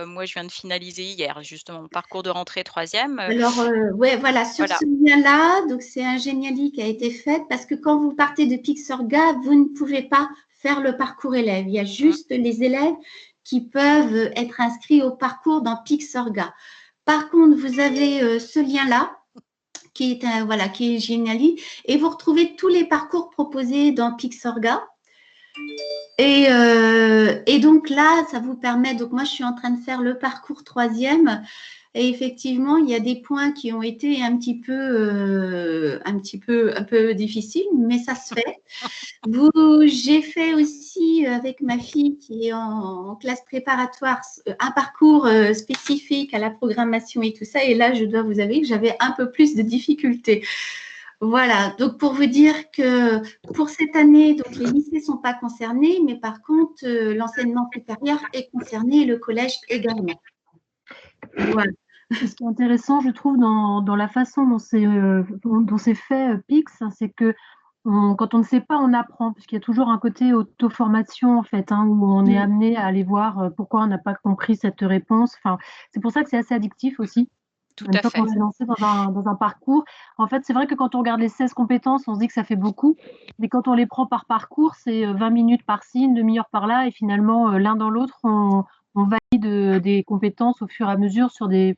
S4: Moi, je viens de finaliser hier, justement, mon parcours de rentrée 3e.
S3: Alors, ouais, voilà, sur ce lien-là, donc c'est un Geniali qui a été fait parce que quand vous partez de Pixorga, vous ne pouvez pas faire le parcours élève. Il y a juste les élèves qui peuvent être inscrits au parcours dans Pixorga. Par contre, vous avez ce lien-là qui est, qui est Geniali et vous retrouvez tous les parcours proposés dans Pixorga. Et donc là, ça vous permet, donc moi je suis en train de faire le parcours 3e et effectivement, il y a des points qui ont été un peu difficiles, mais ça se fait. J'ai fait aussi avec ma fille qui est en classe préparatoire un parcours spécifique à la programmation et tout ça, et là, je dois vous avouer que j'avais un peu plus de difficultés. Voilà, donc pour vous dire que pour cette année, donc les lycées ne sont pas concernés, mais par contre, l'enseignement supérieur est concerné et le collège également.
S1: Voilà. Ce qui est intéressant, je trouve, dans la façon dont c'est fait PIX, c'est que quand on ne sait pas, on apprend, parce qu'il y a toujours un côté auto-formation, en fait, où on est amené à aller voir pourquoi on n'a pas compris cette réponse. Enfin, c'est pour ça que c'est assez addictif aussi. Une fois qu'on s'est lancé dans un parcours, en fait, c'est vrai que quand on regarde les 16 compétences, on se dit que ça fait beaucoup, mais quand on les prend par parcours, c'est 20 minutes par-ci, une demi-heure par-là, et finalement, l'un dans l'autre, on valide des compétences au fur et à mesure sur des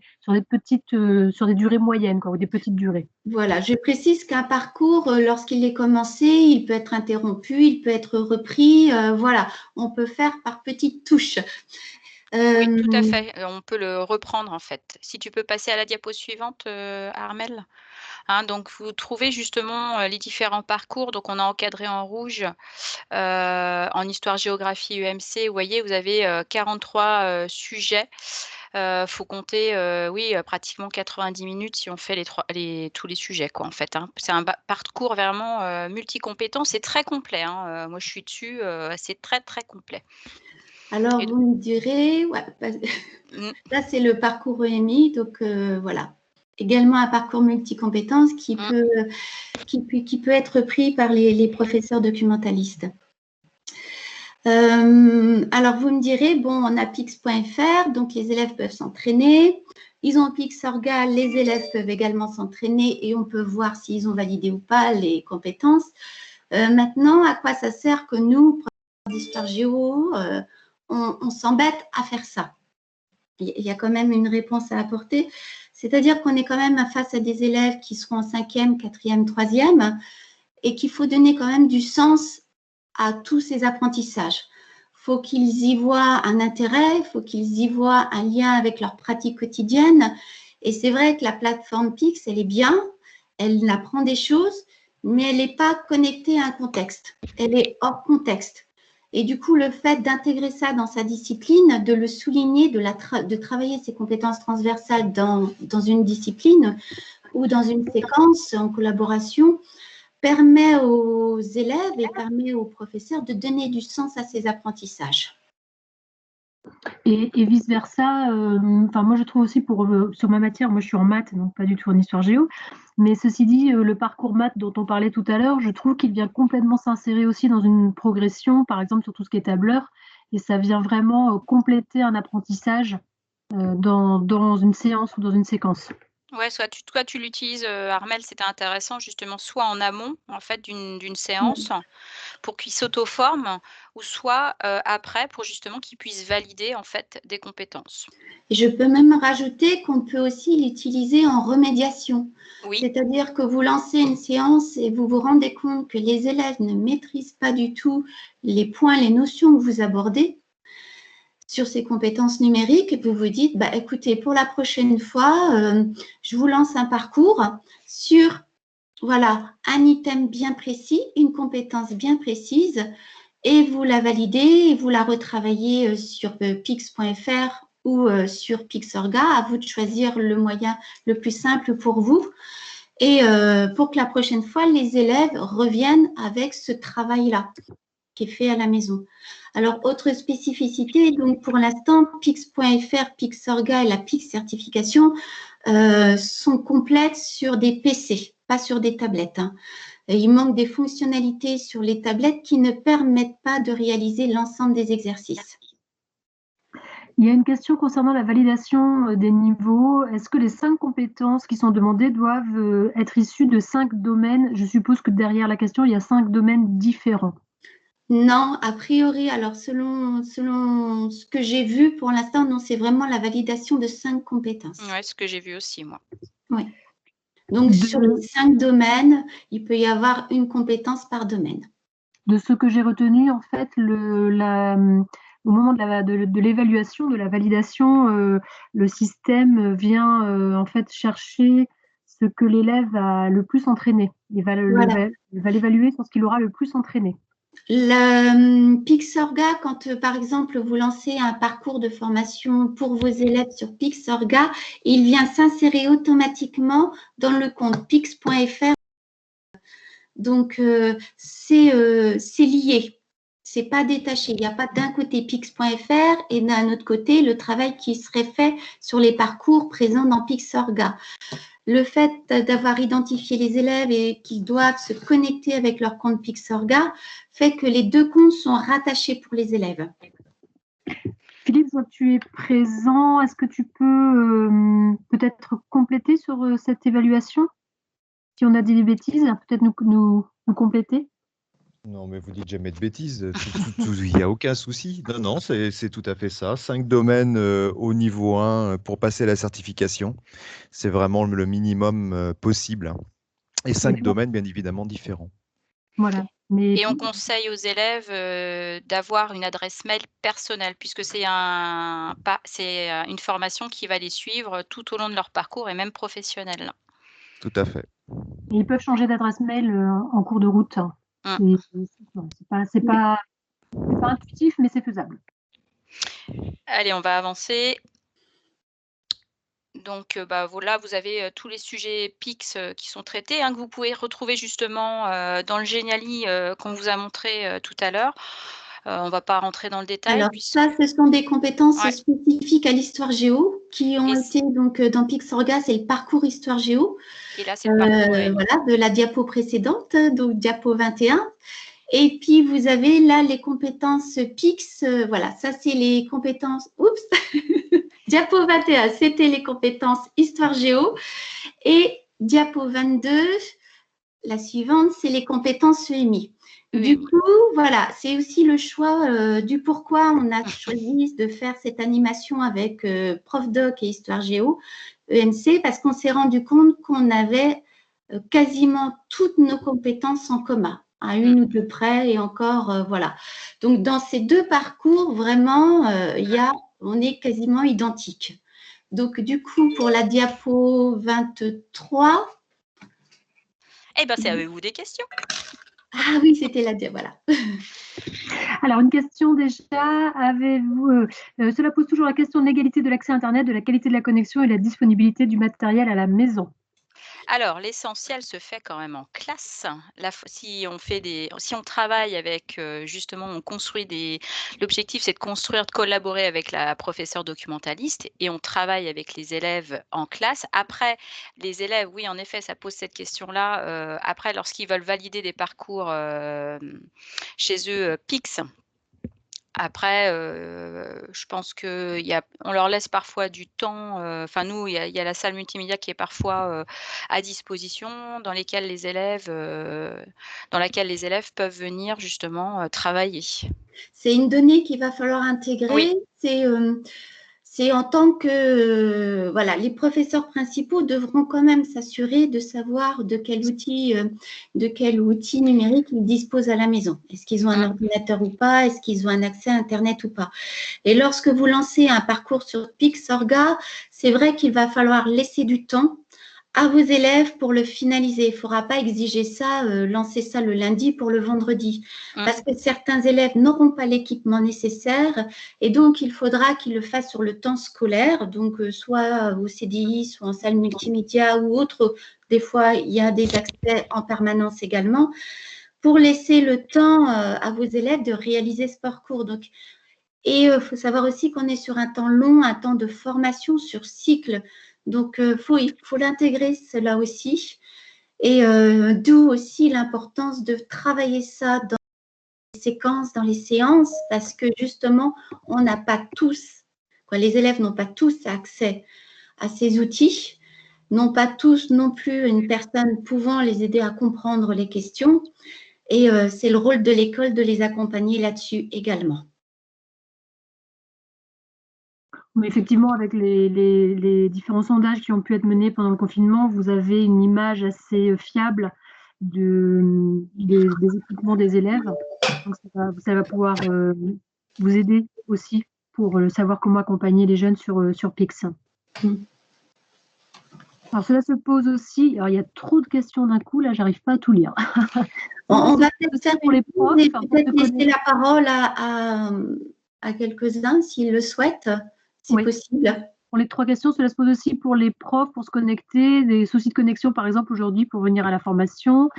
S1: durées moyennes, ou des petites durées.
S3: Voilà, je précise qu'un parcours, lorsqu'il est commencé, il peut être interrompu, il peut être repris. Voilà, on peut faire par petites touches.
S4: Oui, tout à fait. On peut le reprendre en fait. Si tu peux passer à la diapo suivante, Armelle. Donc, vous trouvez justement les différents parcours. Donc, on a encadré en rouge en histoire, géographie, EMC. Vous voyez, vous avez 43 sujets. Faut compter, pratiquement 90 minutes si on fait tous les sujets, quoi, en fait. C'est un parcours vraiment multicompétences et très complet. Moi, je suis dessus, c'est très, très complet.
S3: Alors, vous me direz, là, c'est le parcours EMI, donc voilà. Également un parcours multicompétences qui peut être pris par les professeurs documentalistes. Alors, vous me direz, bon, on a pix.fr, donc les élèves peuvent s'entraîner. Ils ont Pixorga, les élèves peuvent également s'entraîner et on peut voir s'ils ont validé ou pas les compétences. Maintenant, à quoi ça sert que nous, professeurs d'histoire géo, on s'embête à faire ça? Il y a quand même une réponse à apporter. C'est-à-dire qu'on est quand même face à des élèves qui seront en 5e, 4e, 3e et qu'il faut donner quand même du sens à tous ces apprentissages. Il faut qu'ils y voient un intérêt, il faut qu'ils y voient un lien avec leur pratique quotidienne. Et c'est vrai que la plateforme Pix, elle est bien, elle apprend des choses, mais elle n'est pas connectée à un contexte. Elle est hors contexte. Et du coup, le fait d'intégrer ça dans sa discipline, de le souligner, de travailler ses compétences transversales dans une discipline ou dans une séquence en collaboration, permet aux élèves et permet aux professeurs de donner du sens à ces apprentissages.
S1: Et vice-versa, moi je trouve aussi sur ma matière, moi je suis en maths, donc pas du tout en histoire géo, mais ceci dit, le parcours maths dont on parlait tout à l'heure, je trouve qu'il vient complètement s'insérer aussi dans une progression, par exemple sur tout ce qui est tableur, et ça vient vraiment compléter un apprentissage dans une séance ou dans une séquence.
S4: Ouais, toi tu l'utilises, Armelle, c'était intéressant justement, soit en amont, en fait, d'une séance pour qu'ils s'auto-forment ou soit, après pour justement qu'ils puissent valider, en fait, des compétences.
S3: Et je peux même rajouter qu'on peut aussi l'utiliser en remédiation.
S4: Oui.
S3: C'est-à-dire que vous lancez une séance et vous vous rendez compte que les élèves ne maîtrisent pas du tout les points, les notions que vous abordez sur ces compétences numériques, et vous vous dites, écoutez, pour la prochaine fois, je vous lance un parcours sur voilà, un item bien précis, une compétence bien précise, et vous la validez et vous la retravaillez sur pix.fr ou sur Pixorga. À vous de choisir le moyen le plus simple pour vous. Et pour que la prochaine fois, les élèves reviennent avec ce travail-là qui est fait à la maison. Alors, autre spécificité, donc pour l'instant, Pix.fr, Pixorga et la Pix certification sont complètes sur des PC, pas sur des tablettes. Hein. Il manque des fonctionnalités sur les tablettes qui ne permettent pas de réaliser l'ensemble des exercices.
S1: Il y a une question concernant la validation des niveaux. Est-ce que les 5 compétences qui sont demandées doivent être issues de 5 domaines? Je suppose que derrière la question, il y a 5 domaines différents.
S3: Non, a priori, alors selon ce que j'ai vu pour l'instant, non, c'est vraiment la validation de 5 compétences.
S4: Oui, ce que j'ai vu aussi, moi.
S3: Oui. Donc, sur les 5 domaines, il peut y avoir une compétence par domaine.
S1: De ce que j'ai retenu, en fait, au moment de l'évaluation, de la validation, le système vient en fait chercher ce que l'élève a le plus entraîné. Il va l'évaluer sur ce qu'il aura le plus entraîné.
S3: Le Pixorga, quand par exemple vous lancez un parcours de formation pour vos élèves sur Pixorga, il vient s'insérer automatiquement dans le compte pix.fr. Donc c'est lié, c'est pas détaché. Il n'y a pas d'un côté pix.fr et d'un autre côté le travail qui serait fait sur les parcours présents dans Pixorga. Le fait d'avoir identifié les élèves et qu'ils doivent se connecter avec leur compte Pixorga fait que les deux comptes sont rattachés pour les élèves.
S1: Philippe, tu es présent. Est-ce que tu peux peut-être compléter sur cette évaluation? Si on a dit des bêtises, peut-être nous compléter?
S5: Non, mais vous dites jamais de bêtises. Il n'y a aucun souci. Non, c'est tout à fait ça. 5 domaines au niveau 1 pour passer la certification. C'est vraiment le minimum possible. Et 5 domaines, bien évidemment, différents.
S1: Voilà.
S4: Et on conseille aux élèves d'avoir une adresse mail personnelle, puisque c'est une formation qui va les suivre tout au long de leur parcours et même professionnel.
S5: Tout à fait.
S1: Et ils peuvent changer d'adresse mail en cours de route. C'est pas intuitif, mais c'est faisable.
S4: Allez, on va avancer. Donc, voilà, vous avez tous les sujets PIX qui sont traités, hein, que vous pouvez retrouver justement dans le Geniali qu'on vous a montré tout à l'heure. On ne va pas rentrer dans le détail.
S3: Alors, ça, ce sont des compétences spécifiques à l'histoire géo qui ont été donc dans Pixorga, c'est le parcours histoire géo.
S4: Et là, c'est le parcours.
S3: Voilà, de la diapo précédente, donc diapo 21. Et puis, vous avez là les compétences PIX. Voilà, ça, c'est les compétences. Oups Diapo 21, c'était les compétences histoire géo. Et diapo 22, la suivante, c'est les compétences EMI. Du coup, voilà, c'est aussi le choix du pourquoi on a choisi de faire cette animation avec ProfDoc et Histoire Géo, EMC, parce qu'on s'est rendu compte qu'on avait quasiment toutes nos compétences en commun, à une ou deux près, et encore, voilà. Donc, dans ces deux parcours, vraiment, on est quasiment identiques. Donc, du coup, pour la diapo 23…
S4: Eh bien, c'est à vous des questions.
S3: Ah oui, c'était la diapo, voilà.
S1: Alors, une question déjà, cela pose toujours la question de l'égalité de l'accès Internet, de la qualité de la connexion et de la disponibilité du matériel à la maison.
S4: Alors, l'essentiel se fait quand même en classe. Si on travaille avec, justement, l'objectif, c'est de construire, de collaborer avec la professeure documentaliste et on travaille avec les élèves en classe. Après, les élèves, oui, en effet, ça pose cette question-là. Après, lorsqu'ils veulent valider des parcours chez eux, PIX, après, je pense qu'on leur laisse parfois du temps. Enfin, nous, il y a la salle multimédia qui est parfois à disposition, dans laquelle les élèves peuvent venir justement travailler.
S3: C'est une donnée qu'il va falloir intégrer. Oui. C'est en tant que voilà, les professeurs principaux devront quand même s'assurer de savoir de quel outil numérique ils disposent à la maison. Est-ce qu'ils ont un ordinateur ou pas? Est-ce qu'ils ont un accès à Internet ou pas? Et lorsque vous lancez un parcours sur Pixorga, c'est vrai qu'il va falloir laisser du temps à vos élèves pour le finaliser. Il ne faudra pas exiger ça, lancer ça le lundi pour le vendredi. Parce que certains élèves n'auront pas l'équipement nécessaire et donc il faudra qu'ils le fassent sur le temps scolaire, donc soit au CDI, soit en salle multimédia ou autre. Des fois, il y a des accès en permanence également pour laisser le temps à vos élèves de réaliser ce parcours. Donc, et il faut savoir aussi qu'on est sur un temps long, un temps de formation sur cycle. Donc, il faut l'intégrer, cela aussi. Et d'où aussi l'importance de travailler ça dans les séquences, dans les séances, parce que justement, on n'a pas tous, les élèves n'ont pas tous accès à ces outils, n'ont pas tous non plus une personne pouvant les aider à comprendre les questions. Et c'est le rôle de l'école de les accompagner là-dessus également.
S1: Mais effectivement, avec les différents sondages qui ont pu être menés pendant le confinement, vous avez une image assez fiable des équipements des élèves. Donc ça va pouvoir vous aider aussi pour savoir comment accompagner les jeunes sur Pix. Alors cela se pose aussi, alors il y a trop de questions d'un coup, là j'arrive pas à tout lire.
S3: On va peut-être faire pour les profs, peut-être laisser la parole à quelques-uns s'ils le souhaitent, si possible.
S1: Pour les 3 questions, cela se pose aussi pour les profs pour se connecter, des soucis de connexion par exemple aujourd'hui pour venir à la formation.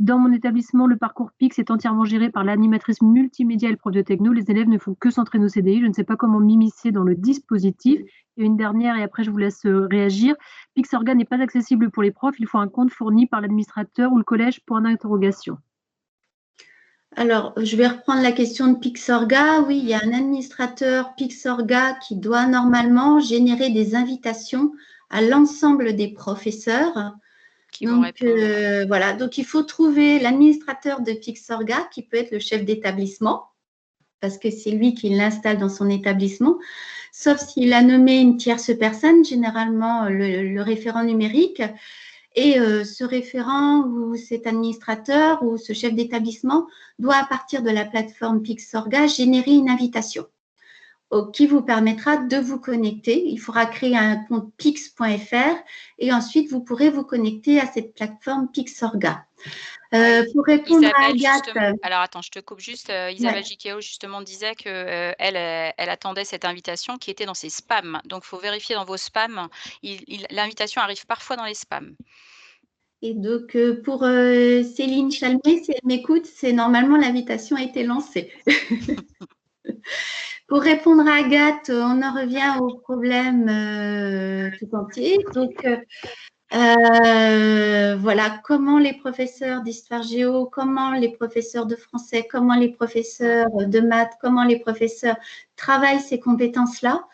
S1: Dans mon établissement, le parcours PIX est entièrement géré par l'animatrice multimédia et le prof de techno. Les élèves ne font que s'entraîner au CDI. Je ne sais pas comment m'immiscer dans le dispositif. Et une dernière, et après je vous laisse réagir. Pixorga n'est pas accessible pour les profs. Il faut un compte fourni par l'administrateur ou le collège, point d'interrogation.
S3: Alors, je vais reprendre la question de Pixorga. Oui, il y a un administrateur Pixorga qui doit normalement générer des invitations à l'ensemble des professeurs. Donc, voilà. Donc, il faut trouver l'administrateur de Pixorga qui peut être le chef d'établissement parce que c'est lui qui l'installe dans son établissement, sauf s'il a nommé une tierce personne, généralement le référent numérique. Et ce référent ou cet administrateur ou ce chef d'établissement doit, à partir de la plateforme Pixorga, générer une invitation qui vous permettra de vous connecter. Il faudra créer un compte pix.fr et ensuite, vous pourrez vous connecter à cette plateforme Pixorga. Pour répondre
S4: Isabelle,
S3: à Agathe…
S4: Alors, attends, je te coupe juste. Isabelle Gikeo, justement, disait qu'elle elle attendait cette invitation qui était dans ses spams. Donc, il faut vérifier dans vos spams. L'invitation arrive parfois dans les spams.
S3: Et donc, pour Céline Chalmé, si elle m'écoute, c'est normalement l'invitation a été lancée. Pour répondre à Agathe, on en revient au problème tout entier. Donc, voilà, comment les professeurs d'histoire géo, comment les professeurs de français, comment les professeurs de maths, comment les professeurs travaillent ces compétences-là.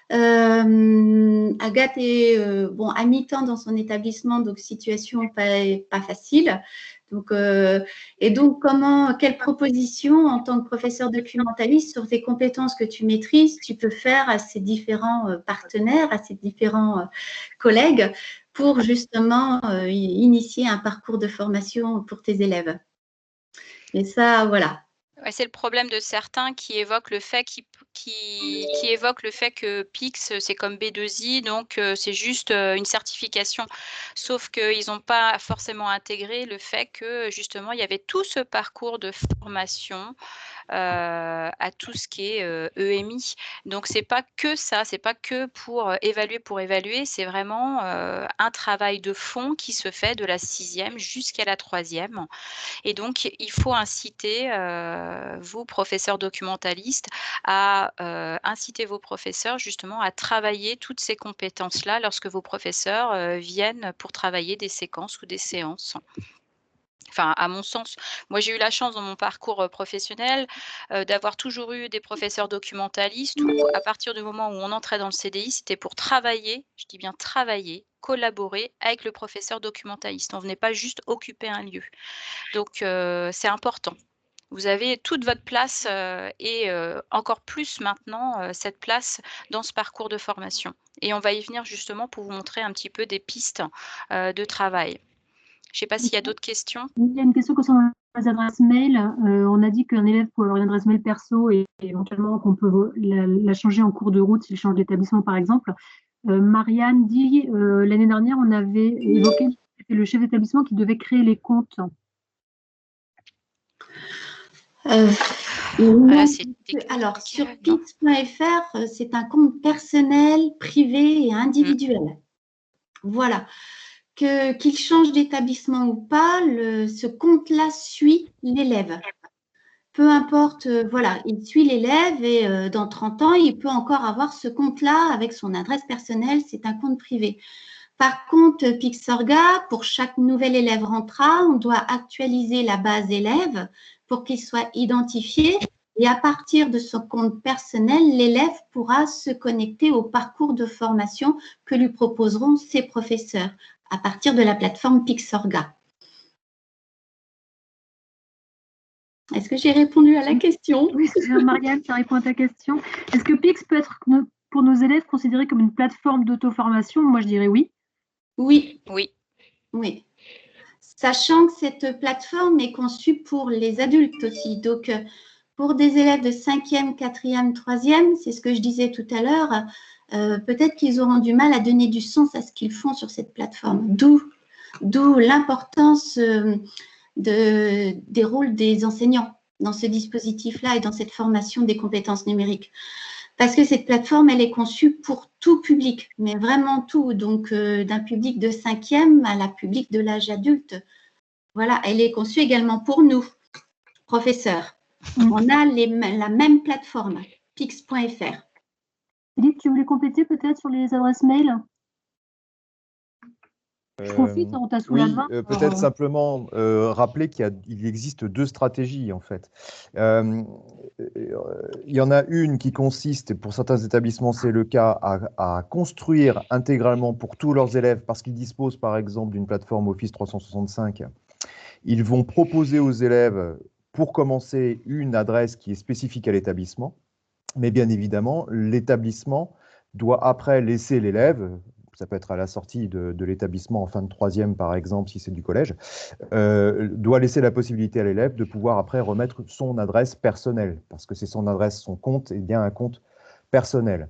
S3: Agathe est à mi-temps dans son établissement, donc situation pas facile. Donc, et donc, quelle proposition en tant que professeur documentaliste sur tes compétences que tu maîtrises, tu peux faire à ces différents partenaires, à ces différents collègues pour justement initier un parcours de formation pour tes élèves. Et ça, voilà.
S4: Ouais, c'est le problème de certains qui évoquent le fait que Pix, c'est comme B2I, donc c'est juste une certification. Sauf qu'ils n'ont pas forcément intégré le fait que, justement, il y avait tout ce parcours de formation à tout ce qui est EMI. Donc, c'est pas que ça, c'est pas que pour évaluer, c'est vraiment un travail de fond qui se fait de la 6e jusqu'à la 3e. Et donc, il faut inciter vous, professeurs documentalistes, à inciter vos professeurs justement à travailler toutes ces compétences-là lorsque vos professeurs viennent pour travailler des séquences ou des séances. Enfin, à mon sens, moi j'ai eu la chance dans mon parcours professionnel d'avoir toujours eu des professeurs documentalistes où à partir du moment où on entrait dans le CDI, c'était pour travailler, je dis bien travailler, collaborer avec le professeur documentaliste. On ne venait pas juste occuper un lieu. Donc c'est important. Vous avez toute votre place et encore plus maintenant cette place dans ce parcours de formation. Et on va y venir justement pour vous montrer un petit peu des pistes de travail. Je ne sais pas s'il y a d'autres questions.
S1: Il y a une question concernant les adresses mail. On a dit qu'un élève peut avoir une adresse mail perso et éventuellement qu'on peut la changer en cours de route s'il change d'établissement, par exemple. Marianne dit, l'année dernière, on avait évoqué le chef d'établissement qui devait créer les comptes.
S3: Alors, sur pix.fr, c'est un compte personnel, privé et individuel. Voilà. Qu'il change d'établissement ou pas, ce compte-là suit l'élève. Peu importe, voilà, il suit l'élève et dans 30 ans, il peut encore avoir ce compte-là avec son adresse personnelle, c'est un compte privé. Par contre, Pixorga, pour chaque nouvel élève rentrant, on doit actualiser la base élève pour qu'il soit identifié et à partir de son compte personnel, l'élève pourra se connecter au parcours de formation que lui proposeront ses professeurs à partir de la plateforme Pixorga. Est-ce que j'ai répondu à la question?
S1: Oui, Marianne, ça répond à ta question. Est-ce que Pix peut être pour nos élèves considéré comme une plateforme d'auto-formation? Moi, je dirais oui.
S3: Oui.
S4: Oui.
S3: Oui. Sachant que cette plateforme est conçue pour les adultes aussi. Donc, pour des élèves de 5e, 4e, 3e, c'est ce que je disais tout à l'heure, peut-être qu'ils auront du mal à donner du sens à ce qu'ils font sur cette plateforme. D'où l'importance des rôles des enseignants dans ce dispositif-là et dans cette formation des compétences numériques. Parce que cette plateforme, elle est conçue pour tout public, mais vraiment tout. Donc, d'un public de 5e à la public de l'âge adulte. Voilà, elle est conçue également pour nous, professeurs. On a la même plateforme, pix.fr.
S1: Philippe, tu voulais compléter peut-être sur les adresses mail? Je profite, on t'a sous la main.
S5: Peut-être simplement rappeler qu'il existe deux stratégies en fait. Il y en a une qui consiste, pour certains établissements c'est le cas, à construire intégralement pour tous leurs élèves parce qu'ils disposent par exemple d'une plateforme Office 365. Ils vont proposer aux élèves pour commencer une adresse qui est spécifique à l'établissement, mais bien évidemment l'établissement doit après laisser l'élève, ça peut être à la sortie de l'établissement en fin de 3e par exemple, si c'est du collège, doit laisser la possibilité à l'élève de pouvoir après remettre son adresse personnelle, parce que c'est son adresse, son compte est bien un compte personnel.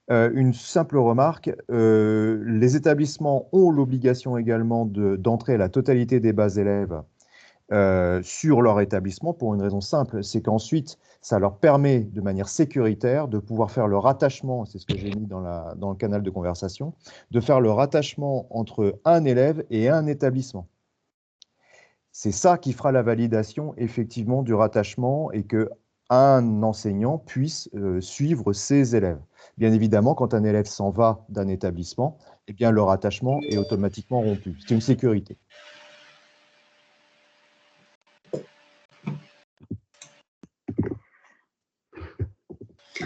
S5: Une simple remarque, les établissements ont l'obligation également d'entrer la totalité des bases élèves sur leur établissement pour une raison simple, c'est qu'ensuite, ça leur permet de manière sécuritaire de pouvoir faire le rattachement, c'est ce que j'ai mis dans le canal de conversation, de faire le rattachement entre un élève et un établissement. C'est ça qui fera la validation effectivement du rattachement et qu'un enseignant puisse suivre ses élèves. Bien évidemment, quand un élève s'en va d'un établissement, eh bien, le rattachement est automatiquement rompu. C'est une sécurité.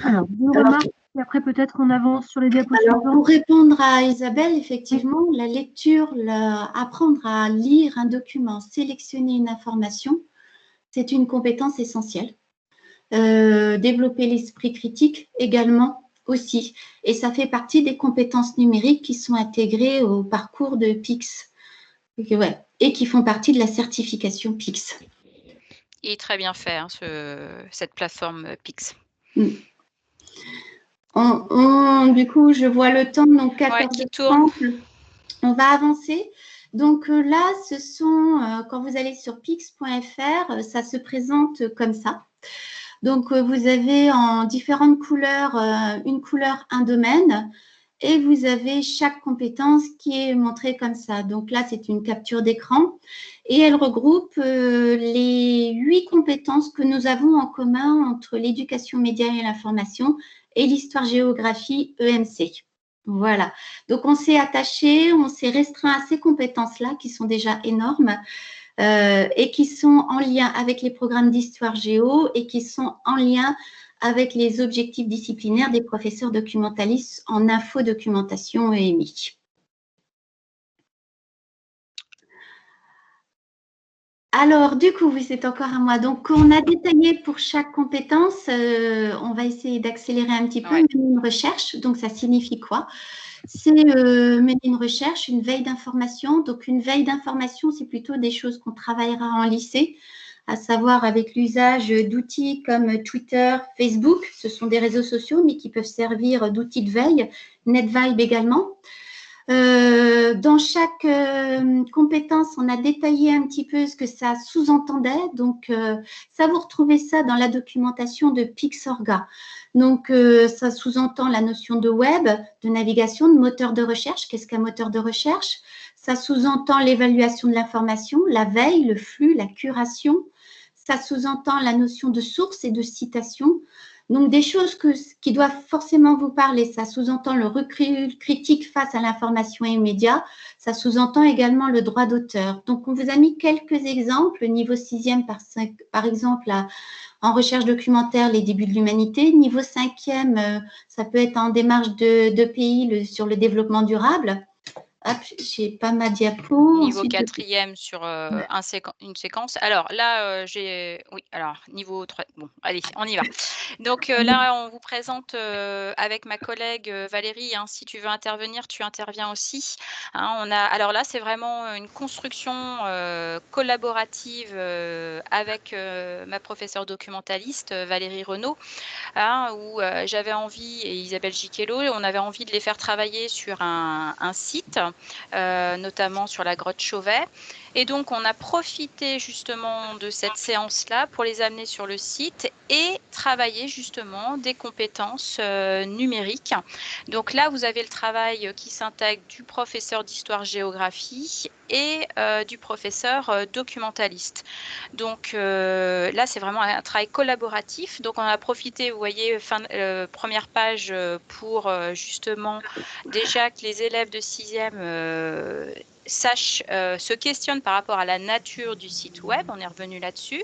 S1: Alors, deux remarques, et après peut-être on avance sur les diapositives.
S3: Alors, pour répondre à Isabelle, effectivement, la lecture, apprendre à lire un document, sélectionner une information, c'est une compétence essentielle. Développer l'esprit critique également aussi. Et ça fait partie des compétences numériques qui sont intégrées au parcours de PIX et qui font partie de la certification PIX.
S4: Il est très bien fait, hein, cette plateforme PIX.
S3: Du coup, je vois le temps, donc 14h30, on va avancer. Donc là, ce sont, quand vous allez sur pix.fr, ça se présente comme ça. Donc, vous avez en différentes couleurs, une couleur, un domaine, et vous avez chaque compétence qui est montrée comme ça. Donc là, c'est une capture d'écran et elle regroupe les 8 compétences que nous avons en commun entre l'éducation média et l'information et l'histoire-géographie EMC. Voilà. Donc, on s'est attaché, on s'est restreint à ces compétences-là qui sont déjà énormes. Et qui sont en lien avec les programmes d'histoire géo et qui sont en lien avec les objectifs disciplinaires des professeurs documentalistes en infodocumentation EMI. Alors, du coup, oui, c'est encore à moi. Donc, on a détaillé pour chaque compétence, on va essayer d'accélérer un petit peu, une recherche. Donc, ça signifie quoi? C'est mener une recherche, une veille d'information. Donc, une veille d'information, c'est plutôt des choses qu'on travaillera en lycée, à savoir avec l'usage d'outils comme Twitter, Facebook. Ce sont des réseaux sociaux, mais qui peuvent servir d'outils de veille NetVibe également. Dans chaque compétence, on a détaillé un petit peu ce que ça sous-entendait. Donc, ça, vous retrouvez ça dans la documentation de Pixorga. Donc, ça sous-entend la notion de web, de navigation, de moteur de recherche. Qu'est-ce qu'un moteur de recherche? Ça sous-entend l'évaluation de l'information, la veille, le flux, la curation. Ça sous-entend la notion de source et de citation. Donc, des choses qui doivent forcément vous parler. Ça sous-entend le recul critique face à l'information immédiate. Ça sous-entend également le droit d'auteur. Donc, on vous a mis quelques exemples. Niveau 6e, par exemple, en recherche documentaire, les débuts de l'humanité. Niveau 5e, ça peut être en démarche de pays sur le développement durable. Hop, je n'ai pas ma diapo.
S4: Niveau 4e sur une séquence. Alors là, oui, alors niveau 3. Bon, allez, on y va. Donc là, on vous présente avec ma collègue Valérie. Hein, si tu veux intervenir, tu interviens aussi. Hein, alors là, c'est vraiment une construction collaborative avec ma professeure documentaliste Valérie Renaud, hein, où j'avais envie, et Isabelle Giquello, on avait envie de les faire travailler sur un site, notamment sur la grotte Chauvet. Et donc, on a profité justement de cette séance-là pour les amener sur le site et travailler justement des compétences numériques. Donc là, vous avez le travail qui s'intègre du professeur d'histoire-géographie et du professeur documentaliste. Donc là, c'est vraiment un travail collaboratif. Donc, on a profité, vous voyez, première page pour justement déjà que les élèves de 6e se questionnent par rapport à la nature du site web. On est revenu là-dessus.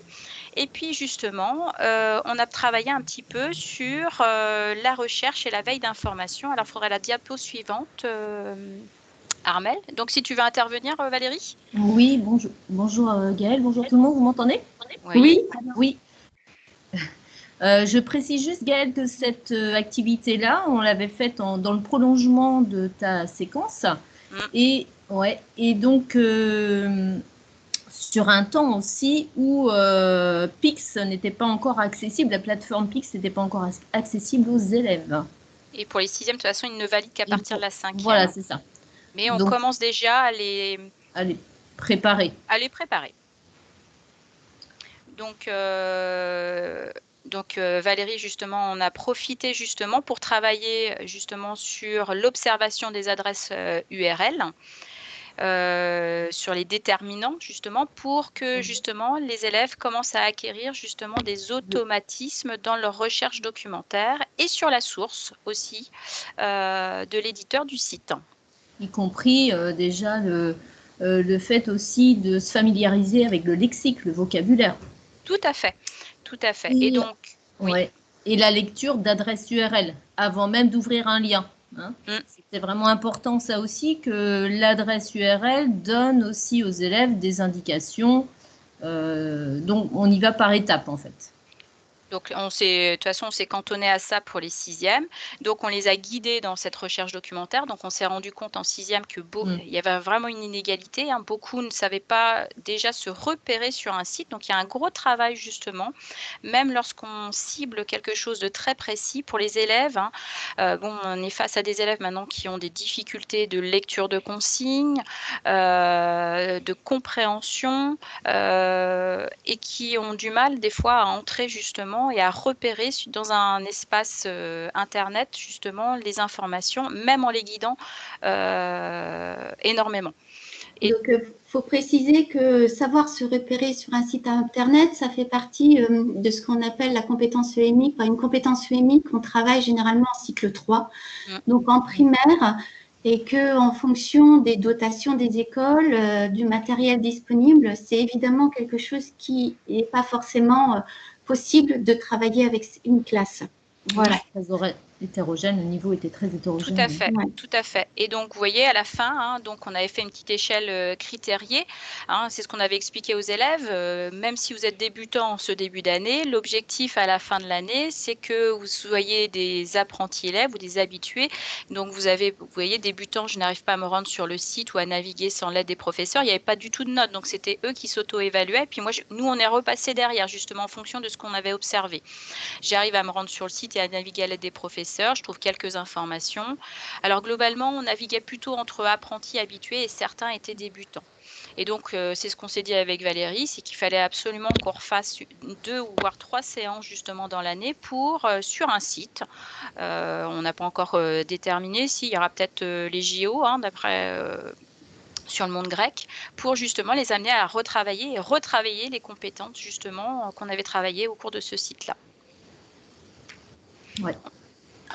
S4: Et puis justement, on a travaillé un petit peu sur la recherche et la veille d'information. Alors, il faudrait la diapo suivante. Armelle. Donc, si tu veux intervenir, Valérie.
S6: Oui, bonjour Gaëlle, bonjour tout le monde, vous m'entendez?
S3: Oui.
S6: Oui. Je précise juste, Gaëlle, que cette activité-là, on l'avait faite dans le prolongement de ta séquence. Et donc, sur un temps aussi où Pix n'était pas encore accessible, la plateforme Pix n'était pas encore accessible aux élèves.
S4: Et pour les 6e, de toute façon, ils ne valident qu'à partir de la 5e.
S6: Voilà, c'est ça.
S4: Mais on commence déjà à les
S6: préparer.
S4: Donc, Valérie, justement, on a profité justement pour travailler justement sur l'observation des adresses URL, sur les déterminants justement, pour que justement les élèves commencent à acquérir justement des automatismes dans leur recherche documentaire et sur la source aussi de l'éditeur du site.
S6: Y compris déjà le fait aussi de se familiariser avec le lexique, le vocabulaire.
S4: Tout à fait, tout à fait.
S6: Et
S4: donc,
S6: et la lecture d'adresses URL avant même d'ouvrir un lien. Hein. C'est vraiment important ça aussi, que l'adresse URL donne aussi aux élèves des indications. Donc, on y va par étapes en fait.
S4: Donc, de toute façon, on s'est cantonné à ça pour les 6e. Donc, on les a guidés dans cette recherche documentaire. Donc, on s'est rendu compte en 6e que il y avait vraiment une inégalité. Hein. Beaucoup ne savaient pas déjà se repérer sur un site. Donc, il y a un gros travail justement, même lorsqu'on cible quelque chose de très précis pour les élèves. Hein. On est face à des élèves maintenant qui ont des difficultés de lecture de consignes, de compréhension et qui ont du mal des fois à entrer justement et à repérer dans un espace Internet, justement, les informations, même en les guidant énormément.
S3: Donc, il faut préciser que savoir se repérer sur un site Internet, ça fait partie de ce qu'on appelle la compétence EMI. Une compétence EMI qu'on travaille généralement en cycle 3, donc en primaire, et qu'en fonction des dotations des écoles, du matériel disponible, c'est évidemment quelque chose qui n'est pas forcément possible de travailler avec une classe. Voilà.
S6: Très hétérogène, le niveau était très hétérogène.
S4: Tout à fait, tout à fait. Et donc, vous voyez, à la fin, hein, donc on avait fait une petite échelle critériée. Hein, c'est ce qu'on avait expliqué aux élèves. Même si vous êtes débutant en ce début d'année, l'objectif à la fin de l'année, c'est que vous soyez des apprentis élèves ou des habitués. Donc, vous voyez, débutant, je n'arrive pas à me rendre sur le site ou à naviguer sans l'aide des professeurs. Il n'y avait pas du tout de notes. Donc, c'était eux qui s'auto-évaluaient. Puis moi, nous, on est repassé derrière, justement, en fonction de ce qu'on avait observé. J'arrive à me rendre sur le site et à naviguer à l'aide des professeurs. professeur, je trouve quelques informations. Alors globalement, on naviguait plutôt entre apprentis habitués et certains étaient débutants. Et donc, c'est ce qu'on s'est dit avec Valérie, c'est qu'il fallait absolument qu'on refasse 2 ou voire 3 séances justement dans l'année pour, sur un site. On n'a pas encore déterminé s'il y aura peut-être les JO, hein, d'après sur le monde grec, pour justement les amener à retravailler et retravailler les compétences justement qu'on avait travaillées au cours de ce site-là.
S3: Ouais.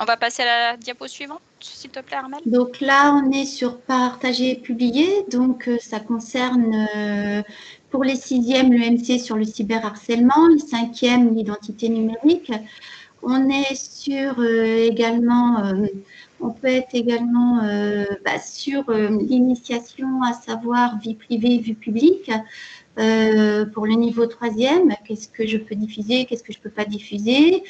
S4: On va passer à la diapo suivante, s'il te plaît, Armelle.
S3: Donc là, on est sur partager et publier. Donc, ça concerne pour les 6e l'EMC sur le cyberharcèlement, les 5e l'identité numérique. On est sur également, on peut être également sur l'initiation, à savoir vie privée, vie publique. Pour le niveau 3e, qu'est-ce que je peux diffuser, qu'est-ce que je ne peux pas diffuser.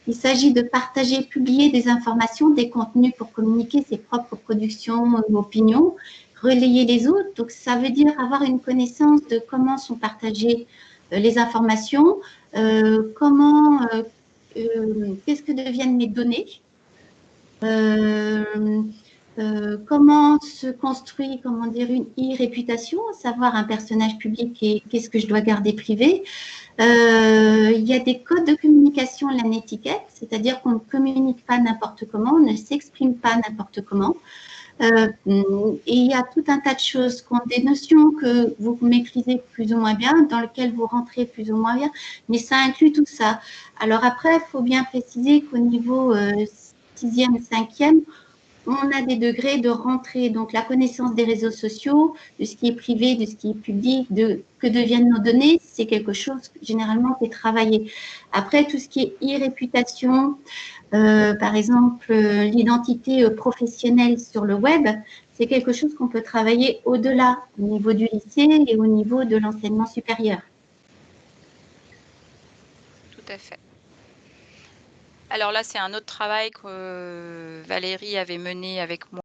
S3: Il s'agit de partager, publier des informations, des contenus pour communiquer ses propres productions ou opinions, relayer les autres. Donc, ça veut dire avoir une connaissance de comment sont partagées les informations, qu'est-ce que deviennent mes données, comment se construit, une e-réputation, savoir un personnage public et qu'est-ce que je dois garder privé. Il y a des codes de communication, la netiquette, c'est-à-dire qu'on ne communique pas n'importe comment, on ne s'exprime pas n'importe comment. Et il y a tout un tas de choses, des notions que vous maîtrisez plus ou moins bien, dans lesquelles vous rentrez plus ou moins bien, mais ça inclut tout ça. Alors après, il faut bien préciser qu'au niveau 6e, 5e, on a des degrés de rentrée, donc la connaissance des réseaux sociaux, de ce qui est privé, de ce qui est public, de que deviennent nos données, c'est quelque chose généralement qui est travaillé. Après, tout ce qui est e-réputation, par exemple, l'identité professionnelle sur le web, c'est quelque chose qu'on peut travailler au-delà, au niveau du lycée et au niveau de l'enseignement supérieur.
S4: Tout à fait. Alors là, c'est un autre travail que Valérie avait mené avec moi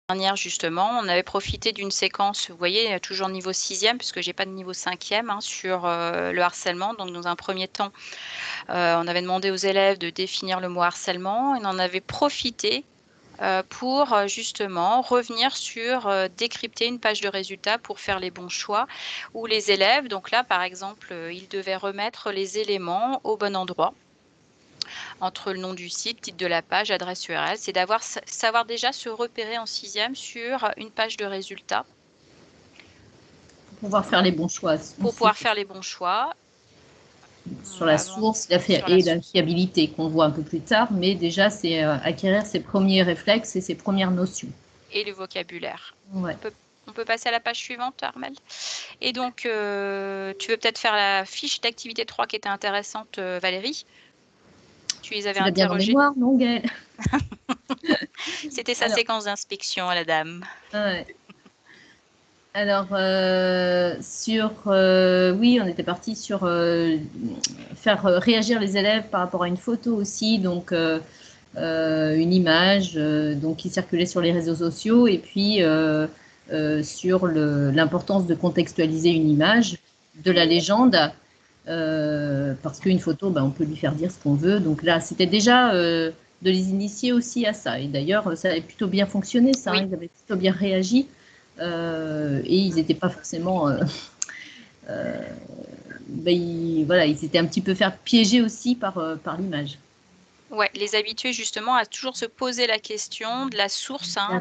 S4: dernière justement. On avait profité d'une séquence, vous voyez, toujours niveau 6e, puisque j'ai pas de niveau 5e hein, sur le harcèlement. Donc dans un premier temps, on avait demandé aux élèves de définir le mot harcèlement et on en avait profité pour justement revenir sur décrypter une page de résultats pour faire les bons choix, où les élèves, donc là par exemple, ils devaient remettre les éléments au bon endroit entre le nom du site, titre de la page, adresse URL, c'est savoir déjà se repérer en 6e sur une page de résultats.
S6: Pour pouvoir faire les bons choix.
S4: Pour pouvoir faire les bons choix.
S6: Sur la source la fiabilité qu'on voit un peu plus tard, mais déjà c'est acquérir ses premiers réflexes et ses premières notions.
S4: Et le vocabulaire.
S6: Ouais.
S4: On peut passer à la page suivante, Armelle. Et donc, tu veux peut-être faire la fiche d'activité 3 qui était intéressante, Valérie. Tu les avais interrogés.
S6: Bien en mémoire, non, Gaëlle?
S4: C'était sa séquence d'inspection à la dame.
S6: Ouais. Alors, oui, on était parti sur faire réagir les élèves par rapport à une photo aussi, donc une image donc, qui circulait sur les réseaux sociaux, et puis sur l'importance de contextualiser une image, de la légende, parce qu'une photo, on peut lui faire dire ce qu'on veut. Donc là, c'était déjà de les initier aussi à ça. Et d'ailleurs, ça avait plutôt bien fonctionné, ça. Oui. Ils avaient plutôt bien réagi. Et ils n'étaient pas forcément... ils étaient un petit peu piégés aussi par l'image.
S4: Ouais, les habituer justement à toujours se poser la question de la source, hein,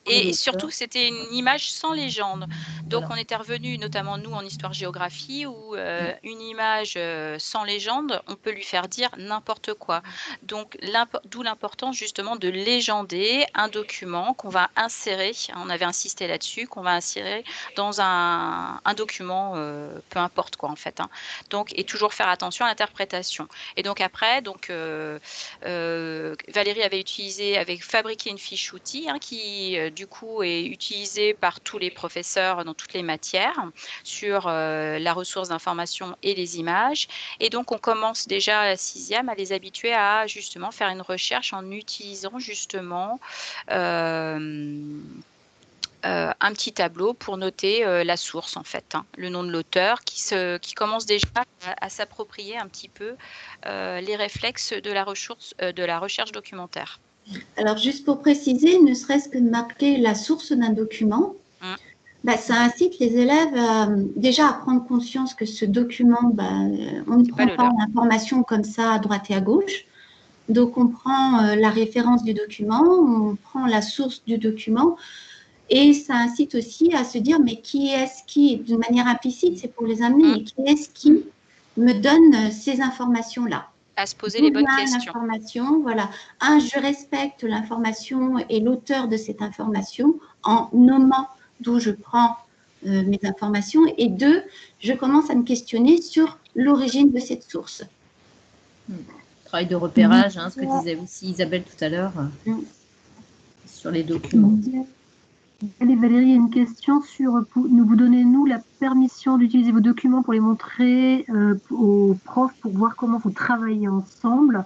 S4: et surtout c'était une image sans légende. Donc on était revenu, notamment nous en histoire-géographie, où une image sans légende, on peut lui faire dire n'importe quoi. Donc d'où l'importance justement de légender un document qu'on va insérer, on avait insisté là-dessus, qu'on va insérer dans un document, peu importe quoi en fait. Hein. Donc, et toujours faire attention à l'interprétation. Et donc après, Valérie avait fabriqué une fiche outil hein, qui du coup est utilisée par tous les professeurs dans toutes les matières sur la ressource d'information et les images. Et donc on commence déjà à la 6e à les habituer à justement faire une recherche en utilisant justement un petit tableau pour noter la source, en fait, hein, le nom de l'auteur, qui commence déjà à s'approprier un petit peu les réflexes de la recherche documentaire.
S3: Alors, juste pour préciser, ne serait-ce que de marquer la source d'un document, ça incite les élèves déjà à prendre conscience que ce document, on ne prend pas l'information comme ça à droite et à gauche. Donc, on prend la référence du document, on prend la source du document, et ça incite aussi à se dire, mais qui est-ce qui, d'une manière implicite, c'est pour les amener, mais qui est-ce qui me donne ces informations-là?
S4: À se poser les bonnes questions.
S3: Voilà. Je respecte l'information et l'auteur de cette information en nommant d'où je prends mes informations. Et 2, je commence à me questionner sur l'origine de cette source.
S6: Travail de repérage, ce que disait aussi Isabelle tout à l'heure, sur les documents.
S1: Allez, Valérie, il y a une question sur vous donnez-nous la permission d'utiliser vos documents pour les montrer aux profs pour voir comment vous travaillez ensemble.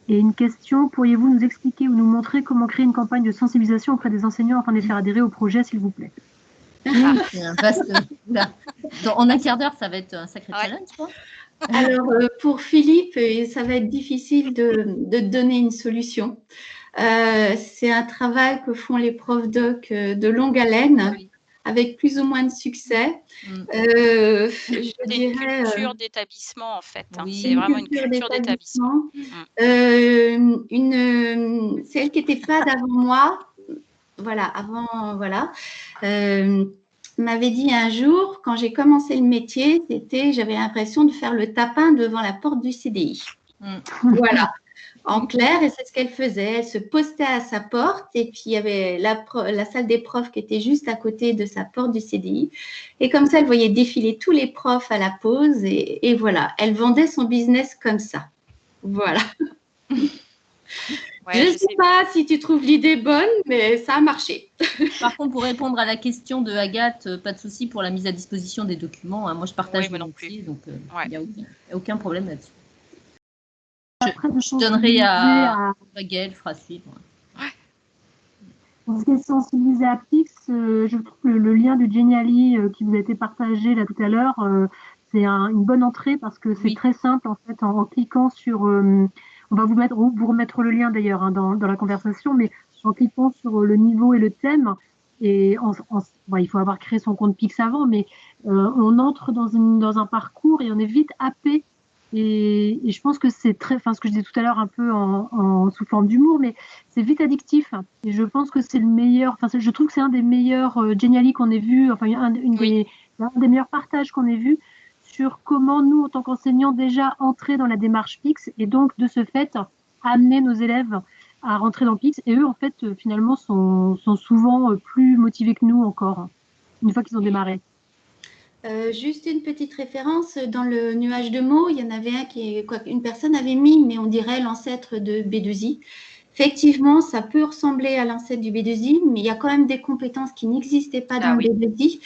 S1: Et une question, pourriez-vous nous expliquer ou nous montrer comment créer une campagne de sensibilisation auprès des enseignants afin de les faire adhérer au projet, s'il vous plaît?
S6: C'est un vaste... En un quart d'heure, ça va être un sacré challenge, quoi.
S3: Alors, pour Philippe, ça va être difficile de donner une solution. C'est un travail que font les profs doc de longue haleine, avec plus ou moins de succès.
S4: C'est une culture d'établissement, en fait. C'est vraiment une culture d'établissement.
S3: Celle qui n'était pas d'avant moi, m'avait dit un jour, quand j'ai commencé le métier, j'avais l'impression de faire le tapin devant la porte du CDI. Voilà. En clair, et c'est ce qu'elle faisait. Elle se postait à sa porte et puis il y avait la salle des profs qui était juste à côté de sa porte du CDI. Et comme ça, elle voyait défiler tous les profs à la pause et voilà. Elle vendait son business comme ça. Voilà. Je ne sais pas si tu trouves l'idée bonne, mais ça a marché.
S6: Par contre, pour répondre à la question de Agathe, pas de souci pour la mise à disposition des documents. Moi, je partage mon métier, donc il n'y a aucun problème là-dessus. Je donnerai à Gaëlle, fera suivre.
S1: Pour ce qui est sensibilisé à Pix, je trouve que le lien du Geniali qui vous a été partagé là tout à l'heure, c'est une bonne entrée parce que c'est très simple en fait en cliquant sur. On va vous remettre le lien d'ailleurs dans la conversation, mais en cliquant sur le niveau et le thème, et il faut avoir créé son compte Pix avant, mais on entre dans un parcours et on est vite happé. Et je pense que c'est ce que je disais tout à l'heure un peu sous forme d'humour, mais c'est vite addictif. Et je pense que c'est le meilleur, je trouve que c'est un des meilleurs Geniali qu'on ait vu, un des meilleurs partages qu'on ait vu sur comment nous, en tant qu'enseignants, déjà entrer dans la démarche Pix et donc de ce fait amener nos élèves à rentrer dans Pix. Et eux, en fait, finalement, sont souvent plus motivés que nous encore, une fois qu'ils ont démarré.
S3: Juste une petite référence, dans le nuage de mots, il y en avait une personne avait mis, mais on dirait l'ancêtre de B2I. Effectivement, ça peut ressembler à l'ancêtre du B2I, mais il y a quand même des compétences qui n'existaient pas dans le B2I.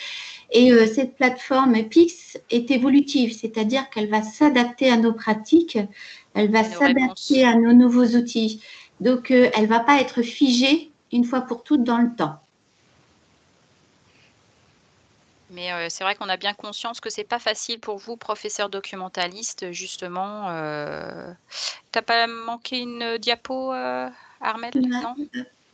S3: Et cette plateforme Pix est évolutive, c'est-à-dire qu'elle va s'adapter à nos pratiques, elle va s'adapter à nos nouveaux outils. Donc, elle ne va pas être figée une fois pour toutes dans le temps.
S4: Mais c'est vrai qu'on a bien conscience que c'est pas facile pour vous, professeurs documentalistes, justement. T'as pas manqué une diapo, Armelle? Non.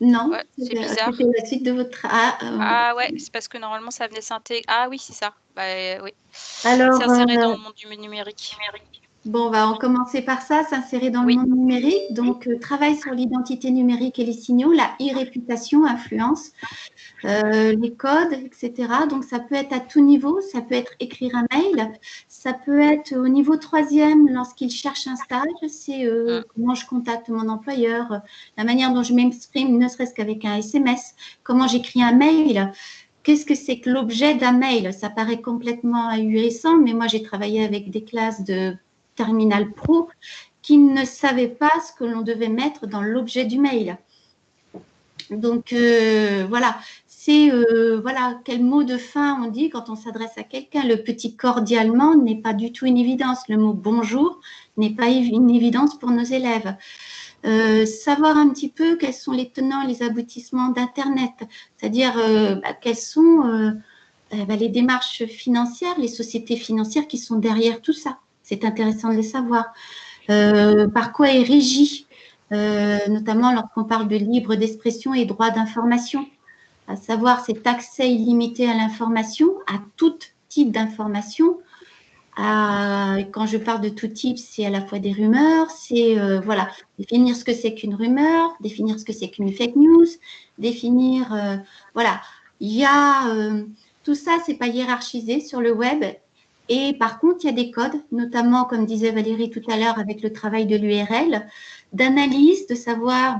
S3: Non,
S4: ouais, c'est bizarre.
S3: C'était la suite de votre...
S4: Ah ouais, c'est parce que normalement ça venait s'intégrer. Ah oui, c'est ça. Oui.
S3: Alors,
S4: s'insérer dans le monde du numérique.
S3: Bon, on va commencer par ça, s'insérer dans le monde numérique. Donc, travail sur l'identité numérique et les signaux, la e-réputation, influence, les codes, etc. Donc, ça peut être à tout niveau. Ça peut être écrire un mail. Ça peut être au niveau 3e lorsqu'il cherche un stage. C'est comment je contacte mon employeur, la manière dont je m'exprime, ne serait-ce qu'avec un SMS, comment j'écris un mail. Qu'est-ce que c'est que l'objet d'un mail? Ça paraît complètement ahurissant, mais moi, j'ai travaillé avec des classes de Terminal Pro qui ne savaient pas ce que l'on devait mettre dans l'objet du mail. Donc, voilà, c'est quel mot de fin on dit quand on s'adresse à quelqu'un. Le petit cordialement n'est pas du tout une évidence. Le mot bonjour n'est pas une évidence pour nos élèves. savoir un petit peu quels sont les tenants, les aboutissements d'Internet, c'est-à-dire quelles sont les démarches financières, les sociétés financières qui sont derrière tout ça. C'est intéressant de les savoir. Par quoi est régi, notamment lorsqu'on parle de libre d'expression et droit d'information, à savoir cet accès illimité à l'information, à tout type d'information. Quand je parle de tout type, c'est à la fois des rumeurs, c'est voilà, définir ce que c'est qu'une rumeur, définir ce que c'est qu'une fake news, définir, voilà, il y a tout ça, c'est pas hiérarchisé sur le web. Et par contre, il y a des codes, notamment, comme disait Valérie tout à l'heure, avec le travail de l'URL, d'analyse, de savoir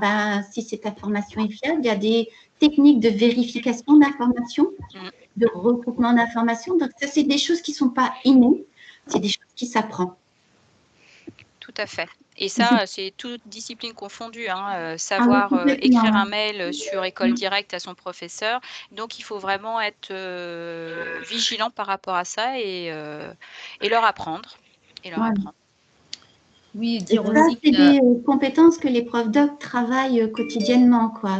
S3: si cette information est fiable. Il y a des techniques de vérification d'informations, de regroupement d'informations. Donc, ça, c'est des choses qui ne sont pas innées, c'est des choses qui s'apprennent.
S4: Tout à fait. Et ça, c'est toute discipline confondue, hein, savoir écrire un mail sur École Directe à son professeur. Donc, il faut vraiment être vigilant par rapport à ça et leur apprendre.
S3: Oui, et dire aussi c'est des compétences que les profs doc travaillent quotidiennement, quoi,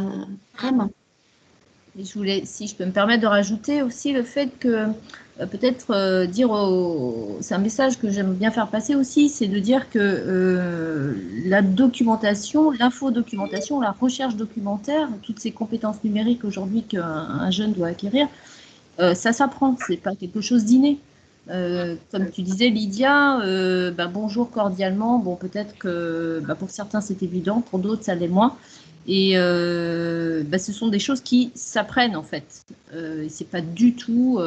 S3: vraiment.
S6: Et si je peux me permettre de rajouter aussi le fait que peut-être dire c'est un message que j'aime bien faire passer aussi, c'est de dire que la documentation, l'infodocumentation, la recherche documentaire, toutes ces compétences numériques aujourd'hui qu'un jeune doit acquérir, ça s'apprend, c'est pas quelque chose d'inné. Comme tu disais, Lydia, bonjour cordialement. Bon, peut-être que pour certains c'est évident, pour d'autres ça l'est moins. Et ce sont des choses qui s'apprennent en fait. C'est pas du tout,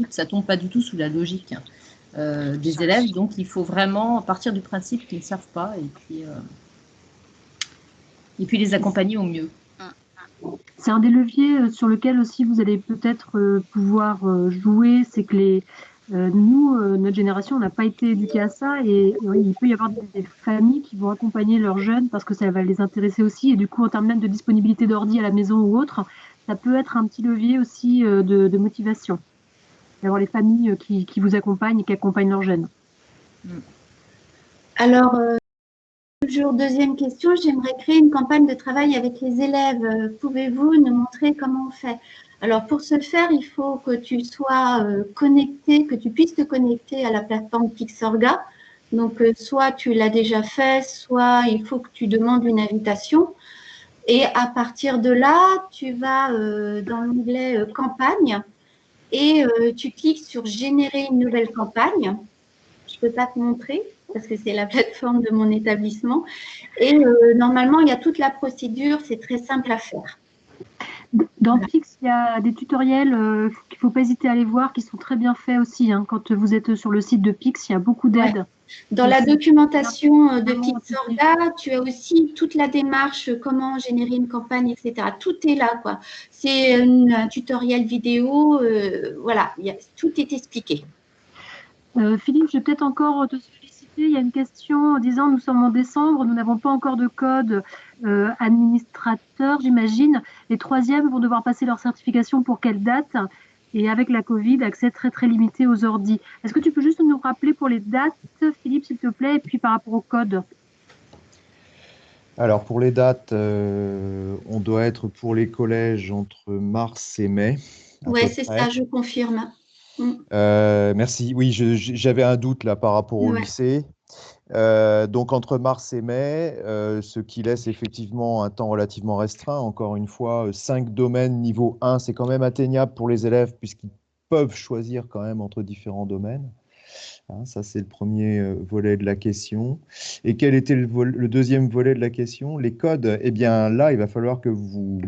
S6: ça tombe pas du tout sous la logique des élèves. Donc il faut vraiment partir du principe qu'ils ne savent pas et puis les accompagner au mieux.
S1: C'est un des leviers sur lequel aussi vous allez peut-être pouvoir jouer, c'est que nous, notre génération, on n'a pas été éduqués à ça et il peut y avoir des familles qui vont accompagner leurs jeunes parce que ça va les intéresser aussi et du coup, en termes même de disponibilité d'ordi à la maison ou autre, ça peut être un petit levier aussi de motivation, d'avoir les familles qui vous accompagnent et qui accompagnent leurs jeunes.
S3: Alors, toujours deuxième question, j'aimerais créer une campagne de travail avec les élèves. Pouvez-vous nous montrer comment on fait? Alors, pour ce faire, il faut que tu sois connecté, que tu puisses te connecter à la plateforme Pixorga. Donc, soit tu l'as déjà fait, soit il faut que tu demandes une invitation. Et à partir de là, tu vas dans l'onglet campagne et tu cliques sur générer une nouvelle campagne. Je ne peux pas te montrer parce que c'est la plateforme de mon établissement. Et normalement, il y a toute la procédure, c'est très simple à faire.
S1: Dans Pix, il y a des tutoriels qu'il ne faut pas hésiter à aller voir, qui sont très bien faits aussi. Hein. Quand vous êtes sur le site de Pix, il y a beaucoup d'aides. Ouais.
S3: Dans la documentation de Pixorga, tu as aussi toute la démarche, comment générer une campagne, etc. Tout est là, quoi. C'est un tutoriel vidéo, voilà, tout est expliqué.
S1: Philippe, je vais peut-être encore te solliciter. Il y a une question en disant nous sommes en décembre, nous n'avons pas encore de code administrateur, j'imagine. Les troisièmes vont devoir passer leur certification pour quelle date? Et avec la Covid, accès très très limité aux ordi. Est-ce que tu peux juste nous rappeler pour les dates, Philippe, s'il te plaît, et puis par rapport au code?
S5: Alors pour les dates, on doit être pour les collèges entre mars et mai.
S3: Oui, c'est ça, je confirme.
S5: Merci. Oui, j'avais un doute là par rapport au lycée. Donc entre mars et mai, ce qui laisse effectivement un temps relativement restreint. Encore une fois, 5 domaines niveau 1, c'est quand même atteignable pour les élèves puisqu'ils peuvent choisir quand même entre différents domaines. Hein, ça, c'est le premier volet de la question. Et quel était le deuxième volet de la question? Les codes. Eh bien là, il va falloir que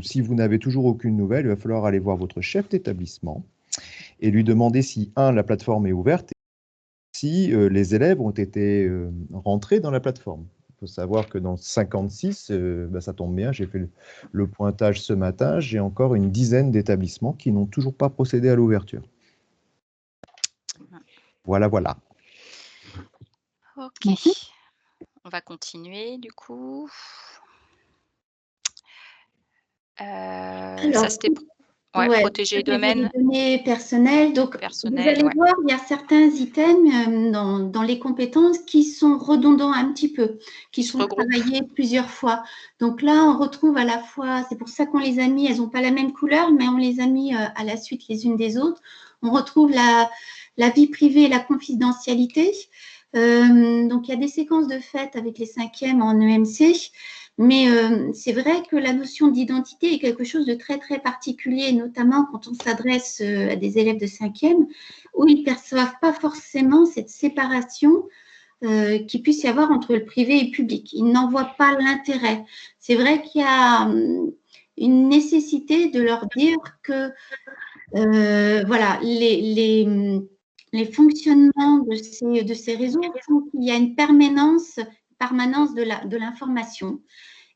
S5: si vous n'avez toujours aucune nouvelle, il va falloir aller voir votre chef d'établissement et lui demander si, la plateforme est ouverte, si les élèves ont été rentrés dans la plateforme. Il faut savoir que dans 56, ça tombe bien, j'ai fait le pointage ce matin, j'ai encore une dizaine d'établissements qui n'ont toujours pas procédé à l'ouverture. Voilà, voilà.
S4: Ok, on va continuer du coup.
S3: Alors,
S4: protéger les domaines.
S3: Les données personnelles. Donc, vous allez voir, il y a certains items dans les compétences qui sont redondants un petit peu, qui sont travaillés plusieurs fois. Donc là, on retrouve à la fois, c'est pour ça qu'on les a mis, elles n'ont pas la même couleur, mais on les a mis à la suite les unes des autres. On retrouve la vie privée et la confidentialité. Donc, il y a des séquences de fait avec les 5e en EMC. Mais c'est vrai que la notion d'identité est quelque chose de très, très particulier, notamment quand on s'adresse à des élèves de 5e, où ils ne perçoivent pas forcément cette séparation qu'il puisse y avoir entre le privé et le public. Ils n'en voient pas l'intérêt. C'est vrai qu'il y a une nécessité de leur dire que voilà, les fonctionnements de ces réseaux font qu'il y a une permanence de l'information.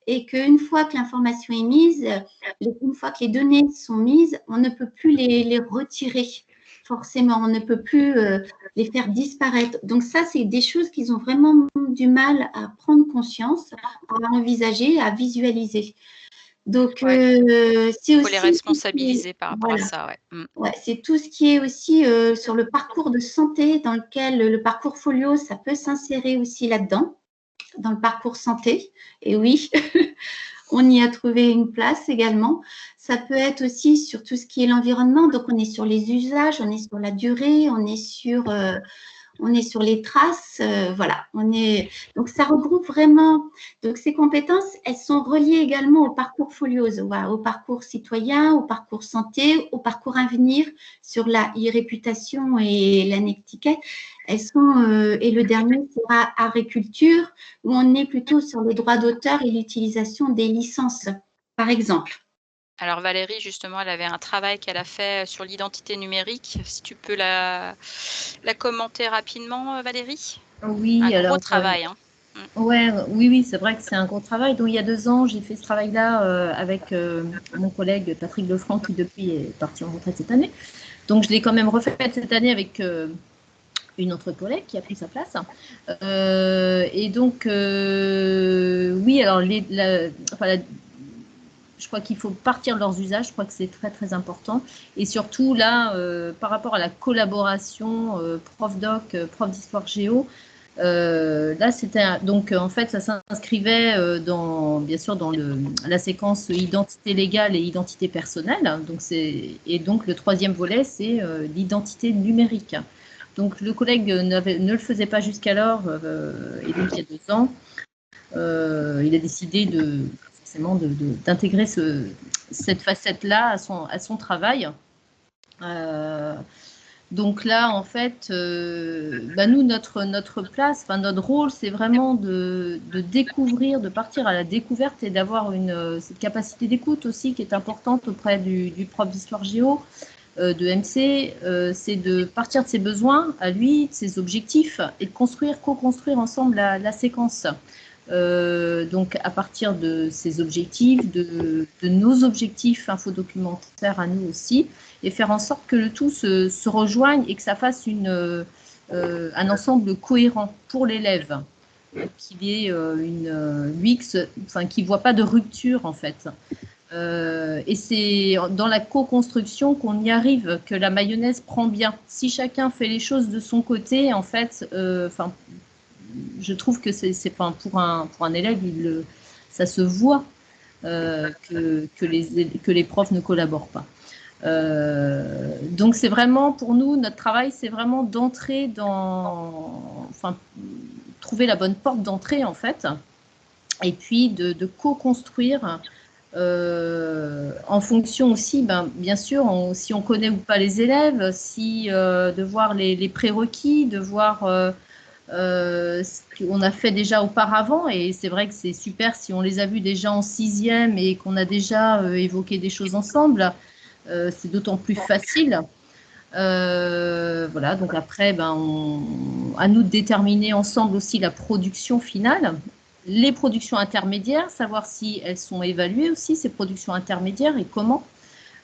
S3: Et qu'une fois que l'information est mise, une fois que les données sont mises, on ne peut plus les retirer, forcément, on ne peut plus les faire disparaître. Donc ça, c'est des choses qu'ils ont vraiment du mal à prendre conscience, à envisager, à visualiser. Donc,
S4: c'est aussi… Il faut les responsabiliser par rapport à ça,
S3: c'est tout ce qui est aussi sur le parcours de santé, dans lequel le parcours folio, ça peut s'insérer aussi là-dedans, dans le parcours santé. Et oui, on y a trouvé une place également. Ça peut être aussi sur tout ce qui est l'environnement. Donc, on est sur les usages, on est sur la durée, on est sur les traces. Voilà, donc, ça regroupe vraiment. Donc, ces compétences, elles sont reliées également au parcours foliose, au parcours citoyen, au parcours santé, au parcours avenir sur la e-réputation et l'anectiquette. Elles sont, et le dernier sera agriculture, où on est plutôt sur les droits d'auteur et l'utilisation des licences, par exemple.
S4: Alors Valérie, justement, elle avait un travail qu'elle a fait sur l'identité numérique. Si tu peux la commenter rapidement, Valérie.
S6: Oui,
S4: un gros travail.
S6: Oui, c'est vrai que c'est un gros travail. Donc il y a 2 ans, j'ai fait ce travail-là avec mon collègue Patrick Lefranc, qui depuis est parti en retraite cette année. Donc je l'ai quand même refait cette année avec une autre collègue qui a pris sa place. Et donc, oui, alors je crois qu'il faut partir de leurs usages, je crois que c'est très très important. Et surtout là, par rapport à la collaboration prof-doc, prof d'histoire géo, là c'était donc en fait ça s'inscrivait bien sûr dans la séquence identité légale et identité personnelle. Et donc le 3e volet, c'est l'identité numérique. Donc le collègue ne le faisait pas jusqu'alors, et donc il y a 2 ans, il a décidé d'intégrer cette facette-là à son travail. Donc là, en fait, nous, notre place, notre rôle, c'est vraiment de découvrir, de partir à la découverte et d'avoir cette capacité d'écoute aussi qui est importante auprès du prof d'histoire géo, de MC, c'est de partir de ses besoins à lui, de ses objectifs, et de co-construire ensemble la séquence. Donc à partir de ces objectifs, de nos objectifs infodocumentaires à nous aussi, et faire en sorte que le tout se rejoigne et que ça fasse un ensemble cohérent pour l'élève, qu'il ait une UX, qu'il ne voit pas de rupture en fait. Et c'est dans la co-construction qu'on y arrive, que la mayonnaise prend bien. Si chacun fait les choses de son côté, en fait, je trouve que pour un élève, ça se voit que les profs ne collaborent pas. Donc c'est vraiment, pour nous, notre travail, c'est vraiment d'entrer trouver la bonne porte d'entrée en fait, et puis de co-construire en fonction aussi, bien sûr, si on connaît ou pas les élèves, de voir les prérequis, de voir ce qu'on a fait déjà auparavant. Et c'est vrai que c'est super si on les a vus déjà en 6e et qu'on a déjà évoqué des choses ensemble. C'est d'autant plus facile. Voilà, donc après, à nous de déterminer ensemble aussi la production finale. Les productions intermédiaires, savoir si elles sont évaluées aussi, ces productions intermédiaires, et comment.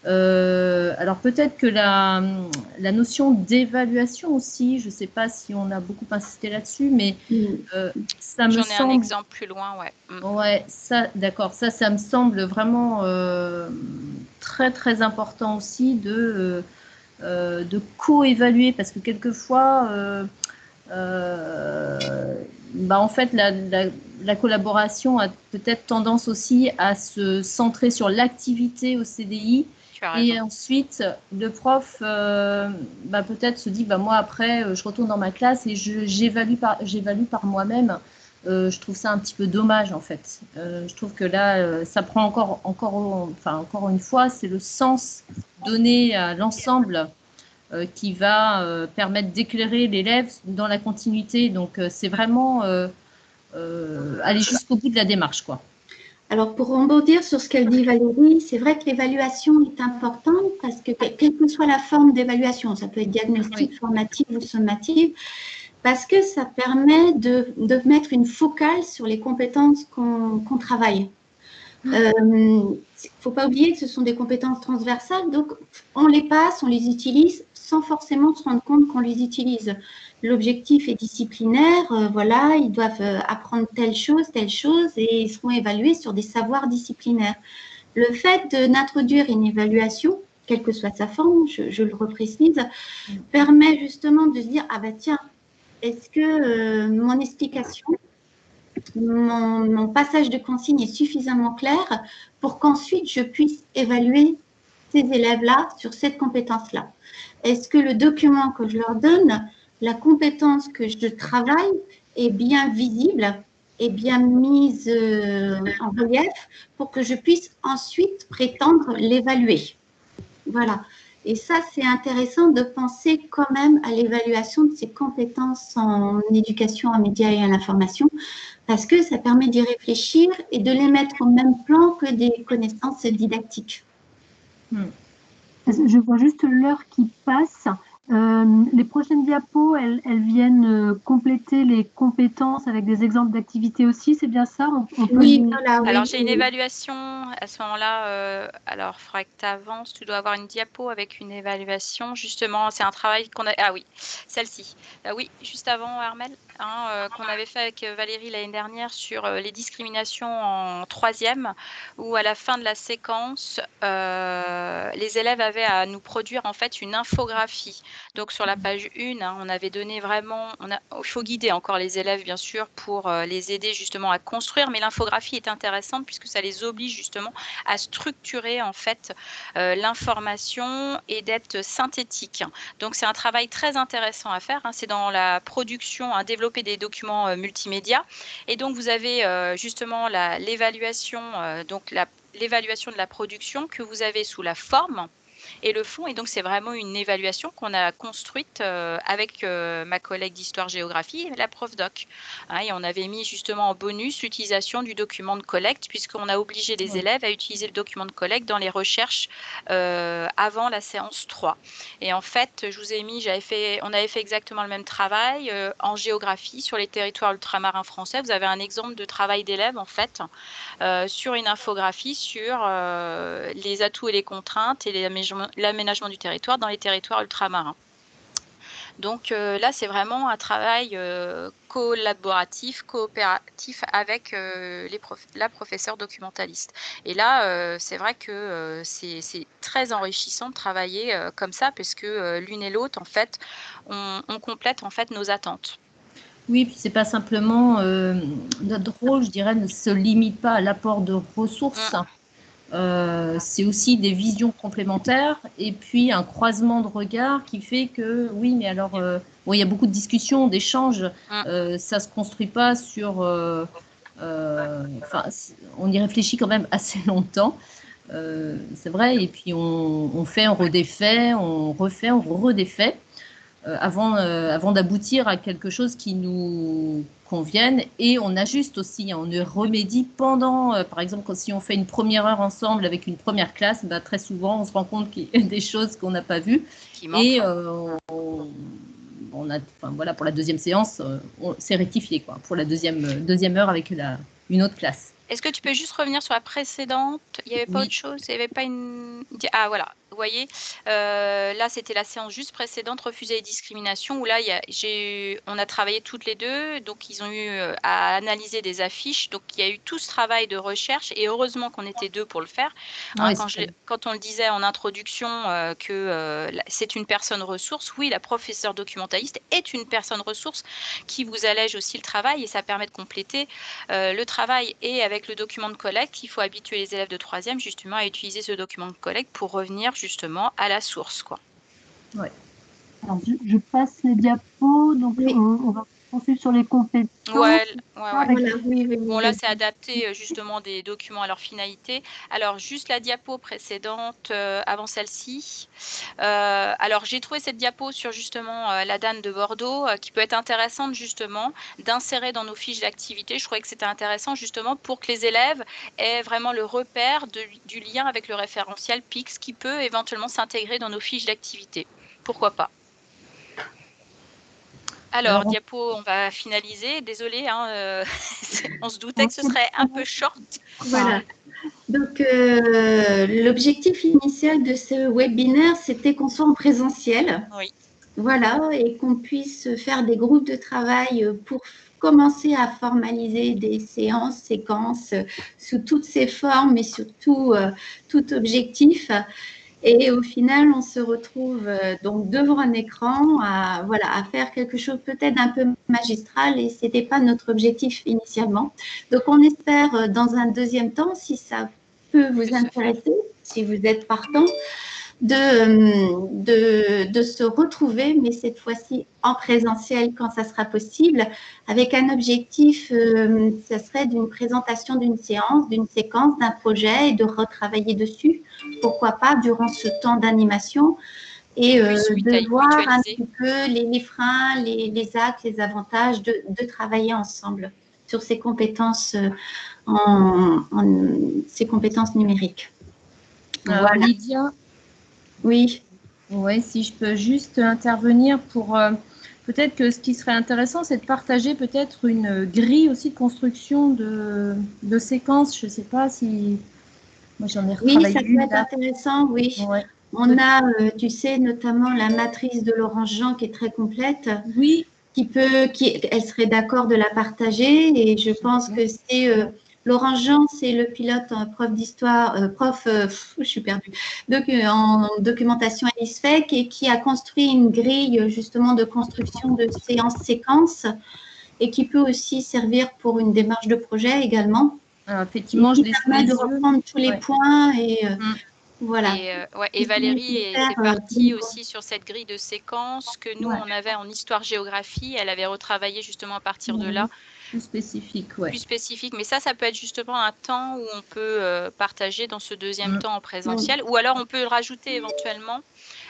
S6: Alors peut-être que la notion d'évaluation aussi, je ne sais pas si on a beaucoup insisté là-dessus, mais ça me semble…
S4: J'en ai un exemple plus loin, ouais.
S6: Ouais, ça, d'accord, ça me semble vraiment très très important aussi de co-évaluer, parce que quelquefois, en fait, la collaboration a peut-être tendance aussi à se centrer sur l'activité au CDI. Et ensuite, le prof peut-être se dit, moi après, je retourne dans ma classe et j'évalue par moi-même. Je trouve ça un petit peu dommage en fait. Je trouve que là, ça prend encore une fois, c'est le sens donné à l'ensemble qui va permettre d'éclairer l'élève dans la continuité. Donc, c'est vraiment aller jusqu'au bout de la démarche, quoi.
S3: Alors, pour rebondir sur ce qu'elle dit Valérie, c'est vrai que l'évaluation est importante parce que quelle que soit la forme d'évaluation, ça peut être diagnostique, formative ou sommative, parce que ça permet de mettre une focale sur les compétences qu'on travaille. Il ne faut pas oublier que ce sont des compétences transversales, donc on les passe, on les utilise sans forcément se rendre compte qu'on les utilise. L'objectif est disciplinaire, ils doivent apprendre telle chose, et ils seront évalués sur des savoirs disciplinaires. Le fait d'introduire une évaluation, quelle que soit sa forme, je le reprécise, permet justement de se dire, tiens, est-ce que mon explication, mon passage de consigne est suffisamment clair pour qu'ensuite je puisse évaluer ces élèves-là sur cette compétence-là? Est-ce que le document que je leur donne, la compétence que je travaille est bien visible, est bien mise en relief pour que je puisse ensuite prétendre l'évaluer? Voilà. Et ça, c'est intéressant de penser quand même à l'évaluation de ces compétences en éducation, en médias et à l'information, parce que ça permet d'y réfléchir et de les mettre au même plan que des connaissances didactiques.
S1: Je vois juste l'heure qui passe. Les prochaines diapos, elles viennent compléter les compétences avec des exemples d'activités aussi, c'est bien ça?
S4: Oui, voilà. Alors, j'ai une évaluation à ce moment-là. Alors, il faudrait que tu avances. Tu dois avoir une diapo avec une évaluation. Justement, c'est un travail qu'on a… Ah oui, celle-ci. Oui, juste avant, Armelle, qu'on avait fait avec Valérie l'année dernière sur les discriminations en 3e, où à la fin de la séquence, les élèves avaient à nous produire en fait une infographie. Donc, sur la page 1, on avait donné vraiment… Il faut guider encore les élèves, bien sûr, pour les aider justement à construire, mais l'infographie est intéressante puisque ça les oblige justement à structurer en fait l'information et d'être synthétique. Donc, c'est un travail très intéressant à faire. C'est dans la production, développer des documents multimédia. Et donc, vous avez justement l'évaluation, l'évaluation de la production que vous avez sous la forme et le fond. Et donc, c'est vraiment une évaluation qu'on a construite avec ma collègue d'histoire-géographie et la prof doc. Et on avait mis justement en bonus l'utilisation du document de collecte, puisqu'on a obligé les élèves à utiliser le document de collecte dans les recherches avant la séance 3. Et en fait, je vous ai mis, on avait fait exactement le même travail en géographie sur les territoires ultramarins français. Vous avez un exemple de travail d'élève, en fait, sur une infographie sur les atouts et les contraintes et l'aménagement du territoire dans les territoires ultramarins. Donc là, c'est vraiment un travail collaboratif, coopératif avec la professeure documentaliste. Et là, c'est vrai que c'est très enrichissant de travailler comme ça, parce que l'une et l'autre, en fait, on complète en fait nos attentes.
S6: Oui, puis c'est pas simplement notre rôle, je dirais, ne se limite pas à l'apport de ressources. C'est aussi des visions complémentaires et puis un croisement de regards qui fait que, oui, mais alors, il y a beaucoup de discussions, d'échanges, ça se construit pas sur… on y réfléchit quand même assez longtemps, c'est vrai, et puis on fait, on redéfait, on refait, on redéfait. Avant d'aboutir à quelque chose qui nous convienne, et on ajuste aussi, on remédie pendant, par exemple, si on fait une première heure ensemble avec une première classe, très souvent on se rend compte qu'il y a des choses qu'on n'a pas vues, et pour la deuxième séance, c'est rectifié, quoi, pour la deuxième heure avec une autre classe.
S4: Est-ce que tu peux juste revenir sur la précédente? Il n'y avait pas autre chose? Il n'y avait pas une… Ah voilà, vous voyez, là, c'était la séance juste précédente, refus et discrimination, où là, on a travaillé toutes les deux, donc ils ont eu à analyser des affiches, donc il y a eu tout ce travail de recherche, et heureusement qu'on était deux pour le faire. Hein, quand on le disait en introduction que c'est une personne ressource, oui, la professeure documentaliste est une personne ressource qui vous allège aussi le travail, et ça permet de compléter le travail. Et avec le document de collecte, il faut habituer les élèves de 3e justement à utiliser ce document de collecte pour revenir justement à la source, quoi.
S1: Ouais. Alors, je passe les diapos, donc on va poursuivre sur les compétences.
S4: Ouais. Bon, là, c'est adapté justement des documents à leur finalité. Alors, juste la diapo précédente, avant celle-ci. Alors, j'ai trouvé cette diapo sur justement la DAN de Bordeaux, qui peut être intéressante justement d'insérer dans nos fiches d'activité. Je trouvais que c'était intéressant justement pour que les élèves aient vraiment le repère du lien avec le référentiel PIX qui peut éventuellement s'intégrer dans nos fiches d'activité. Pourquoi pas? Alors, diapo, on va finaliser. Désolée, hein, on se doutait que ce serait un peu short.
S3: Voilà. Donc, l'objectif initial de ce webinaire, c'était qu'on soit en présentiel.
S4: Oui.
S3: Voilà, et qu'on puisse faire des groupes de travail pour commencer à formaliser des séquences sous toutes ses formes et surtout tout objectif. Et au final, on se retrouve donc devant un écran à faire quelque chose peut-être un peu magistral, et ce n'était pas notre objectif initialement. Donc, on espère dans un deuxième temps, si ça peut vous intéresser, si vous êtes partant, de se retrouver, mais cette fois-ci en présentiel quand ça sera possible, avec un objectif, ça serait d'une présentation d'une séance, d'une séquence, d'un projet, et de retravailler dessus, pourquoi pas, durant ce temps d'animation, et de voir un petit peu les freins, les axes, les avantages de travailler ensemble sur ces compétences, ces compétences numériques.
S6: Alors, voilà. Lydia.
S3: Oui.
S6: Oui, si je peux juste intervenir pour peut-être que ce qui serait intéressant, c'est de partager peut-être une grille aussi de construction de séquences. Je ne sais pas si moi j'en ai retravaillé.
S3: Oui, ça peut être intéressant, oui. Ouais. On a, tu sais, notamment la matrice de Laurence Jean qui est très complète.
S6: Oui.
S3: Elle serait d'accord de la partager, et je pense que c'est Laurence Jean, c'est le pilote prof d'histoire, je suis perdue, en documentation à l'ISFEC, et qui a construit une grille justement de construction de séances-séquences, et qui peut aussi servir pour une démarche de projet également.
S6: Alors, effectivement, je
S3: permet de reprendre tous les points et voilà.
S4: Et Valérie était partie aussi sur cette grille de séquences que nous, on avait en histoire-géographie. Elle avait retravaillé justement à partir de là.
S6: Plus spécifique,
S4: Plus spécifique. Mais ça peut être justement un temps où on peut partager dans ce deuxième temps en présentiel. Ou alors, on peut le rajouter éventuellement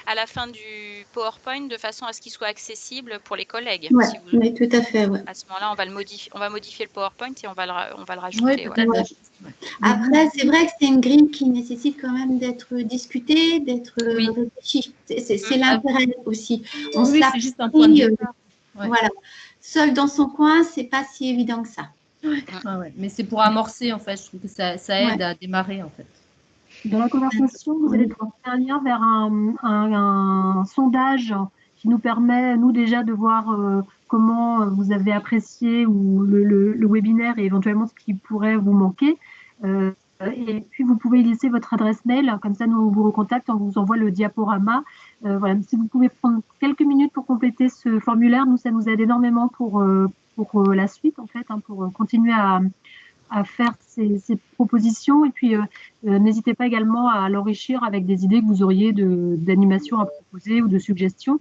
S4: à la fin du PowerPoint de façon à ce qu'il soit accessible pour les collègues.
S3: Oui, oui, tout à fait. Ouais.
S4: À ce moment-là, on va modifier le PowerPoint et on va le rajouter.
S3: Après, c'est vrai que c'est une grille qui nécessite quand même d'être discutée, d'être réfléchie. C'est l'intérêt aussi.
S6: C'est juste un point de départ.
S3: Voilà. Seul dans son coin, c'est pas si évident que ça.
S6: Mais c'est pour amorcer, en fait. Je trouve que ça aide à démarrer, en fait.
S1: Dans la conversation, vous allez trouver un lien vers un sondage qui nous permet, nous déjà, de voir comment vous avez apprécié le webinaire et éventuellement ce qui pourrait vous manquer. Et puis, vous pouvez laisser votre adresse mail, comme ça, nous, on vous recontacte, on vous envoie le diaporama. Voilà. Si vous pouvez prendre quelques minutes pour compléter ce formulaire, nous, ça nous aide énormément pour la suite, en fait, pour continuer à faire ces propositions. Et puis, n'hésitez pas également à l'enrichir avec des idées que vous auriez d'animation à proposer ou de suggestions.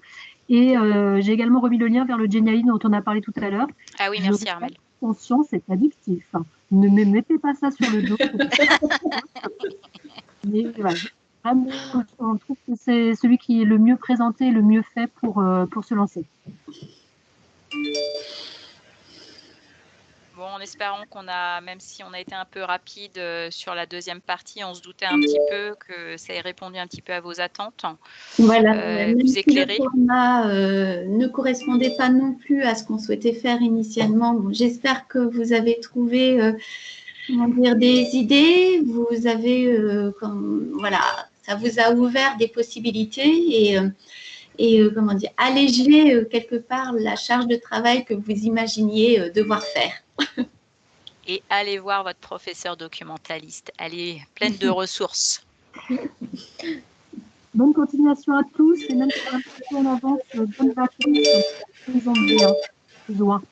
S1: Et j'ai également remis le lien vers le Geniali dont on a parlé tout à l'heure.
S4: Ah oui, merci Armelle.
S1: Attention, c'est addictif. Ne me mettez pas ça sur le dos. Mais voilà, vraiment, on trouve que c'est celui qui est le mieux présenté, le mieux fait pour se lancer.
S4: Bon, en espérant même si on a été un peu rapide sur la deuxième partie, on se doutait un petit peu que ça ait répondu un petit peu à vos attentes.
S3: Voilà,
S4: vous éclairer.
S3: Si le format ne correspondait pas non plus à ce qu'on souhaitait faire initialement. Bon, j'espère que vous avez trouvé des idées. Vous avez, ça vous a ouvert des possibilités et comment dire, alléger quelque part la charge de travail que vous imaginiez devoir faire.
S4: Et allez voir votre professeur documentaliste. Elle est pleine de ressources.
S1: Bonne continuation à tous et même si un petit peu en avance, bonnes vacances, ils ont bien besoin.